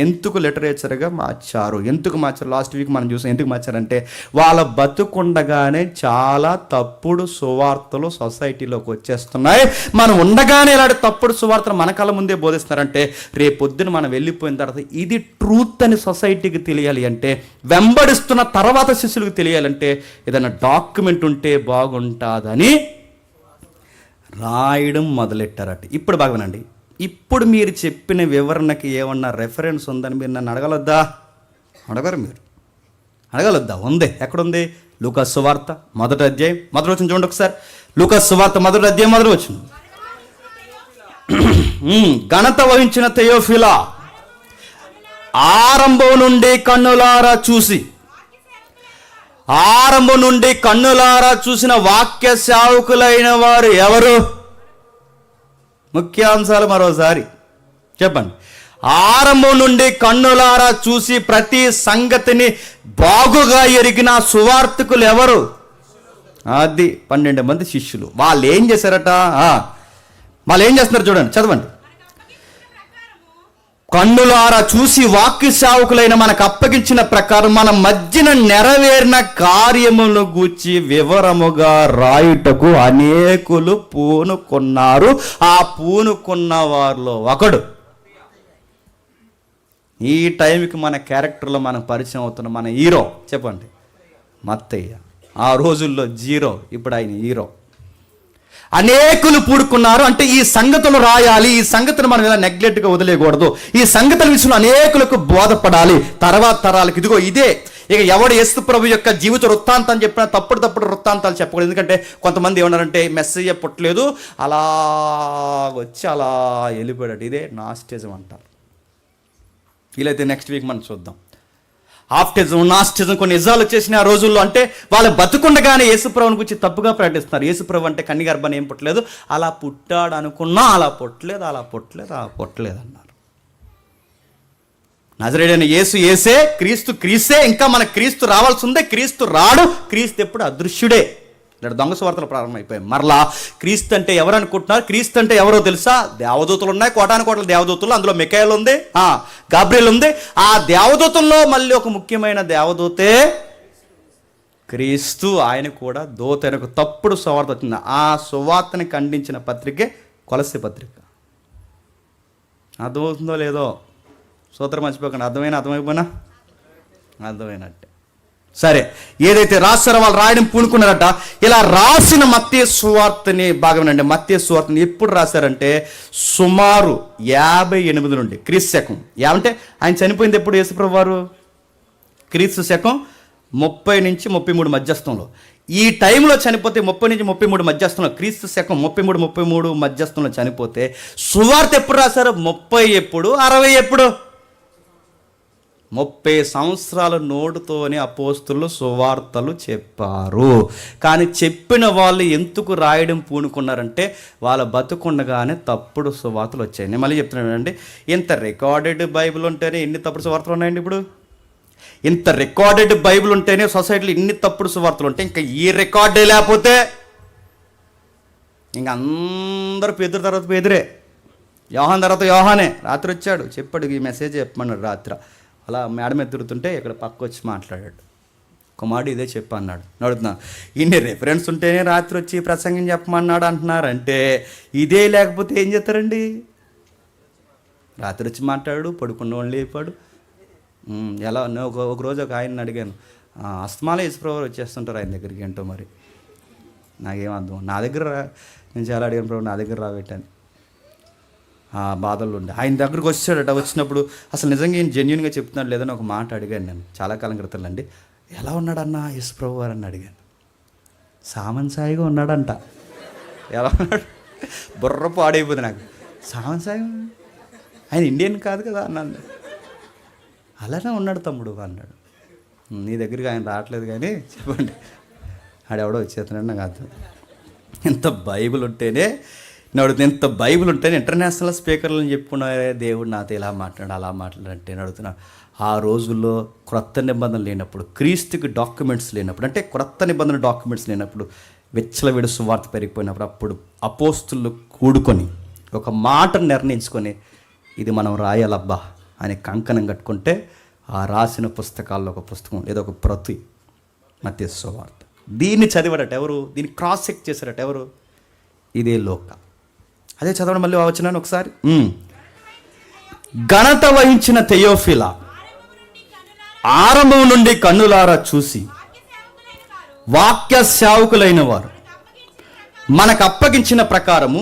ఎందుకు లిటరేచర్గా మార్చారు? ఎందుకు మార్చారు? లాస్ట్ వీక్ మనం చూసాం. ఎందుకు మార్చారంటే వాళ్ళ బతుకుండగానే చాలా తప్పుడు సువార్తలు సొసైటీలోకి వచ్చేస్తున్నాయి. మనం ఉండగానే ఇలాంటి తప్పుడు సువార్తలు మన కళ్ళ ముందే బోధిస్తున్నారంటే రేపొద్దున మనం వెళ్ళిపోయిన తర్వాత ఇది ట్రూత్ అని సొసైటీకి తెలియాలి అంటే, వెంబడిస్తున్న తర్వాత శిష్యులకు తెలియాలంటే ఏదైనా డాక్యుమెంట్ ఉంటే బాగుంటుందని రాయడం మొదలెట్టారట. ఇప్పుడు బాగా వినండి. ఇప్పుడు మీరు చెప్పిన వివరణకి ఏమన్నా రెఫరెన్స్ ఉందని మీరు నన్ను అడగలొద్దా? అడగరు మీరు. అడగలొద్దా? ఉంది. ఎక్కడుంది? లూకా సువార్త 1వ అధ్యాయం 1వ వచనం చూడండి ఒకసారి. లూకా సువార్త 1వ అధ్యాయం 1వ వచనం. ఘనత వహించిన థెయోఫిలా, ఆరంభం నుండి కన్నులారా చూసిన వాక్య సేవకులైన వారు ఎవరు? ముఖ్యాంశాలు మరోసారి చెప్పండి. ఆరంభం నుండి కన్నులారా చూసి ప్రతి సంగతిని బాగుగా ఎరిగిన సువార్తికులు ఎవరు? అది 12 మంది శిష్యులు. వాళ్ళు ఏం చేశారట? వాళ్ళు ఏం చేస్తున్నారు చూడండి, చదవండి. కన్నులారా చూసి వాక్య సేవకులైన మనకు అప్పగించిన ప్రకారం మన మధ్యన నెరవేరిన కార్యములను గూర్చి వివరముగా రాయుటకు అనేకులు పూనుకున్నారు. ఆ పూనుకున్న వారిలో ఒకడు ఈ టైంకి మన క్యారెక్టర్లో మనకు పరిచయం అవుతున్న మన హీరో చెప్పండి, మత్తయ్య. ఆ రోజుల్లో 0, ఇప్పుడు ఆయన హీరో. అనేకులు పూడుకున్నారు అంటే ఈ సంగతులు రాయాలి, ఈ సంగతులు మనం ఇలా నెగ్లెక్ట్గా వదిలేయకూడదు, ఈ సంగతుల విషయంలో అనేకులకు బోధపడాలి తర్వాత తరాలకు. ఇదిగో ఇదే ఇక ఎవడు యేసు ప్రభు యొక్క జీవిత వృత్తాంతం చెప్పినా తప్పుడు వృత్తాంతాలు చెప్పకూడదు. ఎందుకంటే కొంతమంది ఏమన్నారంటే మెస్సయ్య పుట్టలేదు, అలా వచ్చి అలా వెళ్ళిపోయాడు. ఇదే నాస్టిజం అంటారు. వీలైతే నెక్స్ట్ వీక్ మనం చూద్దాం. నాస్టిజం కొన్ని నిజాలు వచ్చేసిన ఆ రోజుల్లో. అంటే వాళ్ళు బతుకుండగానే యేసుప్రభుని గురించి తప్పుగా ప్రకటిస్తున్నారు. యేసుప్రభు అంటే కన్య గర్భాన్ని ఏం పుట్టలేదు, అలా పుట్టాడు అనుకున్నా అలా పుట్టలేదు అన్నారు. నజరేయుడైన యేసు యేసే, క్రీస్తు క్రీస్తే, ఇంకా మన క్రీస్తు రావాల్సి ఉందే, క్రీస్తు రాడు, క్రీస్తు ఎప్పుడు అదృశ్యుడే. ఇక్కడ దొంగ సువార్తలు ప్రారంభమైపోయాయి. మరలా క్రీస్తు అంటే ఎవరు అనుకుంటున్నారు? క్రీస్తు అంటే ఎవరో తెలుసా? దేవదూతలు ఉన్నాయి, కోటాను దేవదూతలు. అందులో మిఖాయేల్ ఉంది, గాబ్రియల్ ఉంది. ఆ దేవదూతల్లో మళ్ళీ ఒక ముఖ్యమైన దేవదూతే క్రీస్తు. ఆయన కూడా దూతనకు తప్పుడు సువార్త వచ్చింది. ఆ సువార్తని ఖండించిన పత్రికే కొలస్సీ పత్రిక. అర్థమవుతుందో లేదో సూత్రం మర్చిపోకండి. అర్థమైపోయినా అర్థమైనట్టే. సరే, ఏదైతే రాస్తారో వాళ్ళు రాయడం పూనుకున్నారట. ఇలా రాసిన మత్తయి సువార్తని భాగమేనండి. మత్తయి సువార్తని ఎప్పుడు రాశారంటే సుమారు 58 నుండి క్రీస్తు శకం. అంటే ఆయన చనిపోయింది ఎప్పుడు యేసుప్రభు వారు? క్రీస్తు శకం 30 నుంచి 33 మధ్యస్థంలో. ఈ టైంలో చనిపోతే 30 నుంచి 33 మధ్యస్థంలో, క్రీస్తు శకం 33 మధ్యస్థంలో చనిపోతే సువార్త ఎప్పుడు రాశారు? 30 ఎప్పుడు, 60 ఎప్పుడు? 30 సంవత్సరాల నోటుతోనే అపోస్తులు సువార్తలు చెప్పారు. కానీ చెప్పిన వాళ్ళు ఎందుకు రాయడం పూనుకున్నారంటే వాళ్ళ బతుకుండగానే తప్పుడు సువార్తలు వచ్చాయి. నేను మళ్ళీ చెప్తున్నానండి, ఇంత రికార్డెడ్ బైబిల్ ఉంటేనే ఎన్ని తప్పుడు సువార్తలు ఉన్నాయండి. ఇప్పుడు ఇంత రికార్డెడ్ బైబిల్ ఉంటేనే సొసైటీలో ఇన్ని తప్పుడు సువార్తలు ఉంటాయి. ఇంకా ఈ రికార్డే లేకపోతే ఇంక అందరూ పేదరు తర్వాత పేదరే, యోహాన్ తర్వాత యోహానే. రాత్రి వచ్చాడు, చెప్పాడు, ఈ మెసేజ్ చెప్పమన్నాడు రాత్రి. అలా మేడం మీద తిరుగుతుంటే ఇక్కడ పక్క వచ్చి మాట్లాడాడు. ఒక మాట ఇదే చెప్పన్నాడు. అడుగుతున్నా, ఇన్ని రెఫరెన్స్ ఉంటేనే రాత్రి వచ్చి ప్రసంగం చెప్పమన్నాడు అంటున్నారంటే ఇదే లేకపోతే ఏం చేస్తారండి? రాత్రి వచ్చి మాట్లాడు, పడుకున్న వాళ్ళు లేపాడు. ఎలా ఒక రోజు ఒక ఆయన్ని అడిగాను, అస్తమాల యేసుప్రభు వచ్చేస్తుంటారు ఆయన దగ్గరికి, ఏంటో మరి నాకేం అర్థం. నా దగ్గర నేను చాలా అడిగాను, ప్రభు నా దగ్గర రాబెట్టాను. బాధలు ఉండే ఆయన దగ్గరికి వచ్చాడట. వచ్చినప్పుడు అసలు నిజంగా ఏం జెన్యున్గా చెప్తున్నాడు లేదని ఒక మాట అడిగాను నేను, చాలా కాలం క్రితం అండి. ఎలా ఉన్నాడన్నా యేసుప్రభు వారు అని అడిగాను. సామంసాయిగా ఉన్నాడంట. ఎలా ఉన్నాడు? బుర్ర పాడైపోతుంది నాకు. సామంసాయి ఆయన ఇండియన్ కాదు కదా అన్నాను. అలానే ఉన్నాడు తమ్ముడు అన్నాడు. నీ దగ్గరికి ఆయన రావట్లేదు కానీ చెప్పండి. ఆడెవడో వచ్చేస్తున్నాడు నాకు అర్థం. ఇంత బైబిల్ ఉంటేనే ఇంత బైబిల్ ఉంటేనే ఇంటర్నేషనల్ స్పీకర్లను చెప్పుకున్నారే, దేవుడు నాతో ఇలా మాట్లాడు అలా మాట్లాడంటే అడుగుతున్నా. ఆ రోజుల్లో క్రొత్త నిబంధనలు లేనప్పుడు, క్రీస్తుకి డాక్యుమెంట్స్ లేనప్పుడు, అంటే క్రొత్త నిబంధన డాక్యుమెంట్స్ లేనప్పుడు, విచ్చలవిడి సువార్త పెరిగిపోయినప్పుడు, అప్పుడు అపోస్తులు కూడుకొని ఒక మాట నిర్ణయించుకొని ఇది మనం రాయాలబ్బా అని కంకణం కట్టుకుంటే ఆ రాసిన పుస్తకాల్లో ఒక పుస్తకం లేదా ఒక ప్రతి మత్తయి సువార్త. దీన్ని చదివాడట ఎవరు? దీన్ని క్రాస్ చెక్ చేశారట ఎవరు? ఇదే లోక. అదే చదవడం మళ్ళీ వచ్చినాను ఒకసారి. ఘనత వహించిన థెయోఫిలా, ఆరంభం నుండి కన్నులారా చూసి వాక్య సేవకులైన వారు మనకు అప్పగించిన ప్రకారము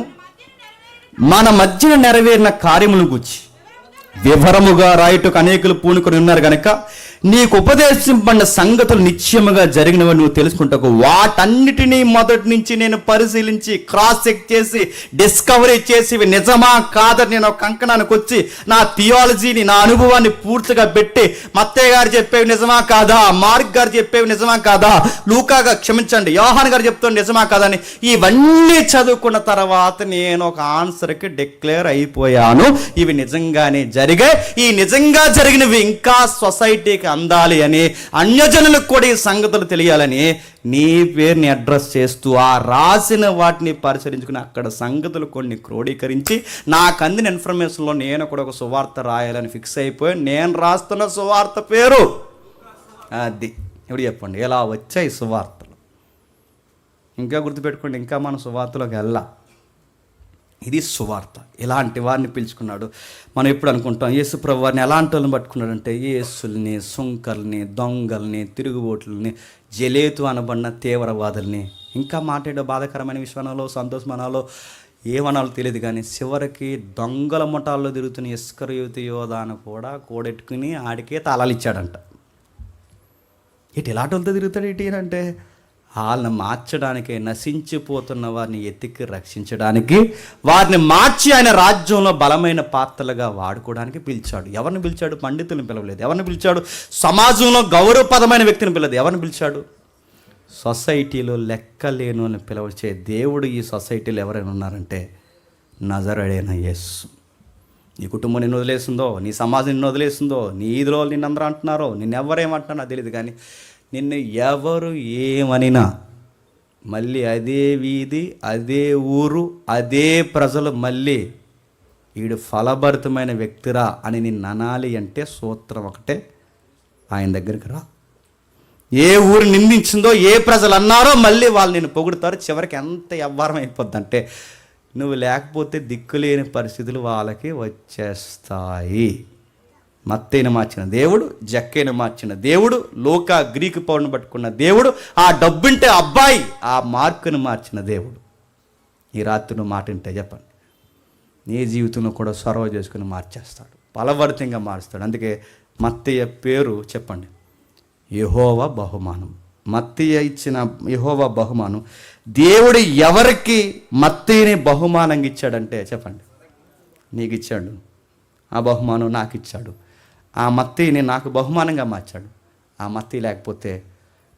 మన మధ్యన నెరవేరిన కార్యములను గూర్చి వివరముగా రాయుటకు అనేకులు పూనుకొని ఉన్నారు కనుక నీకు ఉపదేశింపబడిన సంగతులు నిశ్చయముగా జరిగినవి నువ్వు తెలుసుకుంటావు. వాటన్నిటినీ మొదటి నుంచి నేను పరిశీలించి క్రాస్ చెక్ చేసి డిస్కవరీ చేసి ఇవి నిజమా కాదని నేను ఒక కంకణానికి వచ్చి నా థియాలజీని, నా అనుభవాన్ని పూర్తిగా పెట్టి మత్తయ్య గారు చెప్పేవి నిజమా కాదా, మార్క్ గారు చెప్పేవి నిజమా కాదా, లూకాగా క్షమించండి యోహాన్ గారు చెప్తాను నిజమా కాదా అని ఇవన్నీ చదువుకున్న తర్వాత నేను ఒక ఆన్సర్కి డిక్లేర్ అయిపోయాను. ఇవి నిజంగానే జరిగాయి. ఈ నిజంగా జరిగినవి ఇంకా సొసైటీకి అందాలి అని, అన్యజనులకు కూడా ఈ సంగతులు తెలియాలని నీ పేరుని అడ్రస్ చేస్తూ ఆ రాసిన వాటిని పరిశీలించుకుని అక్కడ సంగతులు కొన్ని క్రోడీకరించి నాకు అందిన ఇన్ఫర్మేషన్లో నేను కూడా ఒక సువార్త రాయాలని ఫిక్స్ అయిపోయి నేను రాస్తున్న సువార్త పేరు అది. ఇప్పుడు చెప్పండి ఎలా వచ్చాయి సువార్తలు? ఇంకా గుర్తుపెట్టుకోండి, ఇంకా మన సువార్తలోకి వెళ్ళా. ఇది సువార్త. ఇలాంటి వారిని పిలుచుకున్నాడు. మనం ఎప్పుడు అనుకుంటాం యేసు ప్రభు వారిని ఎలాంటి వాళ్ళని పట్టుకున్నాడంటే యేసుల్ని, సుంకర్ని, దొంగల్ని, తిరుగుబోట్లని, జలేతు అనబడిన తీవ్రవాదుల్ని, ఇంకా మాట్లాడే బాధాకరమైన విషయాలలో సంతోషమనాలో ఏమనాలో తెలియదు కానీ చివరికి దొంగల ముఠాల్లో తిరుగుతున్న ఇస్కరియోతు యోధాను కూడా కూడెట్టుకుని ఆడికే తాళాలు ఇచ్చాడంట. ఇటు ఎలాంటి వాళ్ళతో తిరుగుతాడు ఇటు అంటే వాళ్ళని మార్చడానికి, నశించిపోతున్న వారిని ఎత్తికి రక్షించడానికి, వారిని మార్చి ఆయన రాజ్యంలో బలమైన పాత్రలుగా వాడుకోవడానికి పిలిచాడు. ఎవరిని పిలిచాడు? పండితులను పిలవలేదు. ఎవరిని పిలిచాడు? సమాజంలో గౌరవపదమైన వ్యక్తిని పిలవలేదు. ఎవరిని పిలిచాడు? సొసైటీలో లెక్కలేను అని పిలవచ్చే దేవుడు ఈ సొసైటీలో ఎవరైనా ఉన్నారంటే నజరేయుడైన యేసు. నీ కుటుంబం నిన్ను వదిలేస్తుందో, నీ సమాజం నిన్ను వదిలేస్తుందో, నీ ఈదులో నిన్ను అందరూ అంటున్నారో, నిన్ను ఎవరేమంటున్నారో నాకు తెలియదు కానీ నిన్ను ఎవరు ఏమనినా మళ్ళీ అదే వీధి, అదే ఊరు, అదే ప్రజలు మళ్ళీ వీడు ఫలభరితమైన వ్యక్తిరా అని నిన్ను అనాలి అంటే సూత్రం ఒకటే, ఆయన దగ్గరికి రా. ఏ ఊరు నిందించిందో, ఏ ప్రజలు అన్నారో మళ్ళీ వాళ్ళు నిన్ను పొగుడుతారు. చివరికి ఎంత వ్యవహారం అయిపోద్ది అంటే నువ్వు లేకపోతే దిక్కులేని పరిస్థితులు వాళ్ళకి వచ్చేస్తాయి. మత్తయిని మార్చిన దేవుడు, జక్కైని మార్చిన దేవుడు, లోక గ్రీకు పౌరుని పట్టుకున్న దేవుడు, ఆ డబ్బుంటే అబ్బాయి ఆ మార్కుని మార్చిన దేవుడు. ఈ రాత్రి నువ్వు మాట వింటే చెప్పండి, నీ జీవితంలో కూడా సొరవ చేసుకుని మార్చేస్తాడు, ఫలవర్తంగా మారుస్తాడు. అందుకే మత్తయ్య పేరు చెప్పండి యెహోవా బహుమానం. మత్తయ్య ఇచ్చిన యెహోవా బహుమానం. దేవుడు ఎవరికి మత్తయ్యని బహుమానంగా ఇచ్చాడంటే చెప్పండి, నీకు ఇచ్చాడు. ఆ బహుమానం నాకు ఇచ్చాడు. ఆ మత్తయ్యని నాకు బహుమానంగా మార్చాడు. ఆ మత్తయ్య లేకపోతే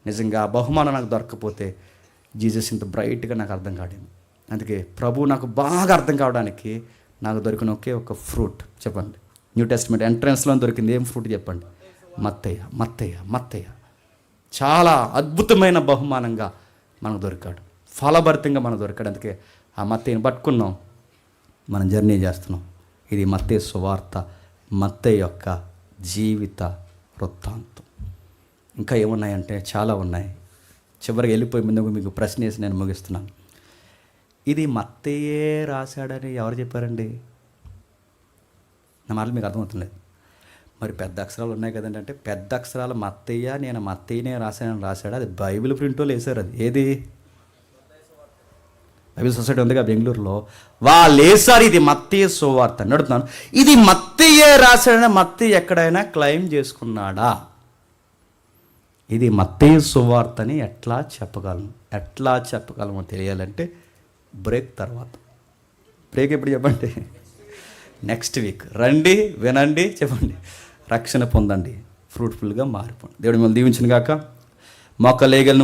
నిజంగా ఆ బహుమానం నాకు దొరకకపోతే జీసస్ ఇంత బ్రైట్గా నాకు అర్థం కాలేదు. అందుకే ప్రభు నాకు బాగా అర్థం కావడానికి నాకు దొరికిన ఒకే ఒక ఫ్రూట్ చెప్పండి, న్యూ టెస్ట్మెంట్ ఎంట్రన్స్లో దొరికింది ఏం ఫ్రూట్ చెప్పండి? మత్తయ్య. మత్తయ్య మత్తయ్య చాలా అద్భుతమైన బహుమానంగా మనకు దొరికాడు, ఫలభరితంగా మనకు దొరికాడు. అందుకే ఆ మత్తయ్యని పట్టుకున్నాం, మనం జర్నీ చేస్తున్నాం. ఇది మత్తయి సువార్త, మత్తయి యొక్క జీవిత వృత్తాంతం. ఇంకా ఏమున్నాయంటే చాలా ఉన్నాయి. చివరికి వెళ్ళిపోయే ముందు మీకు ప్రశ్న వేసి నేను ముగిస్తున్నాను. ఇది మత్తయ్యే రాశాడని ఎవరు చెప్పారండి? నా మాటలు మీకు అర్థమవుతుంది. మరి పెద్ద అక్షరాలు ఉన్నాయి కదండి అంటే పెద్ద అక్షరాలు మత్తయ్య, నేను మత్తయ్యనే రాశానని రాశాడు. అది బైబిల్ ప్రింట్లో వేశారు. అది ఏది? బైబిల్ సొసైటీ ఉందిగా బెంగళూరులో, వాళ్ళు వేసారు ఇది మత్తయి సువార్త అని అడుగుతున్నాను. ఇది మత్తయ్యే రాశాడని మత్తయి ఎక్కడైనా క్లెయిమ్ చేసుకున్నాడా? ఇది మత్తయి సువార్త అని ఎట్లా చెప్పగలమో తెలియాలంటే బ్రేక్ తర్వాత. బ్రేక్ ఎప్పుడు చెప్పండి? నెక్స్ట్ వీక్ రండి, వినండి, చెప్పండి, రక్షణ పొందండి, ఫ్రూట్ఫుల్గా మారిపోండి. దేవుడు మిమ్మల్ని దీవించును గాక. మొక్కలేగలను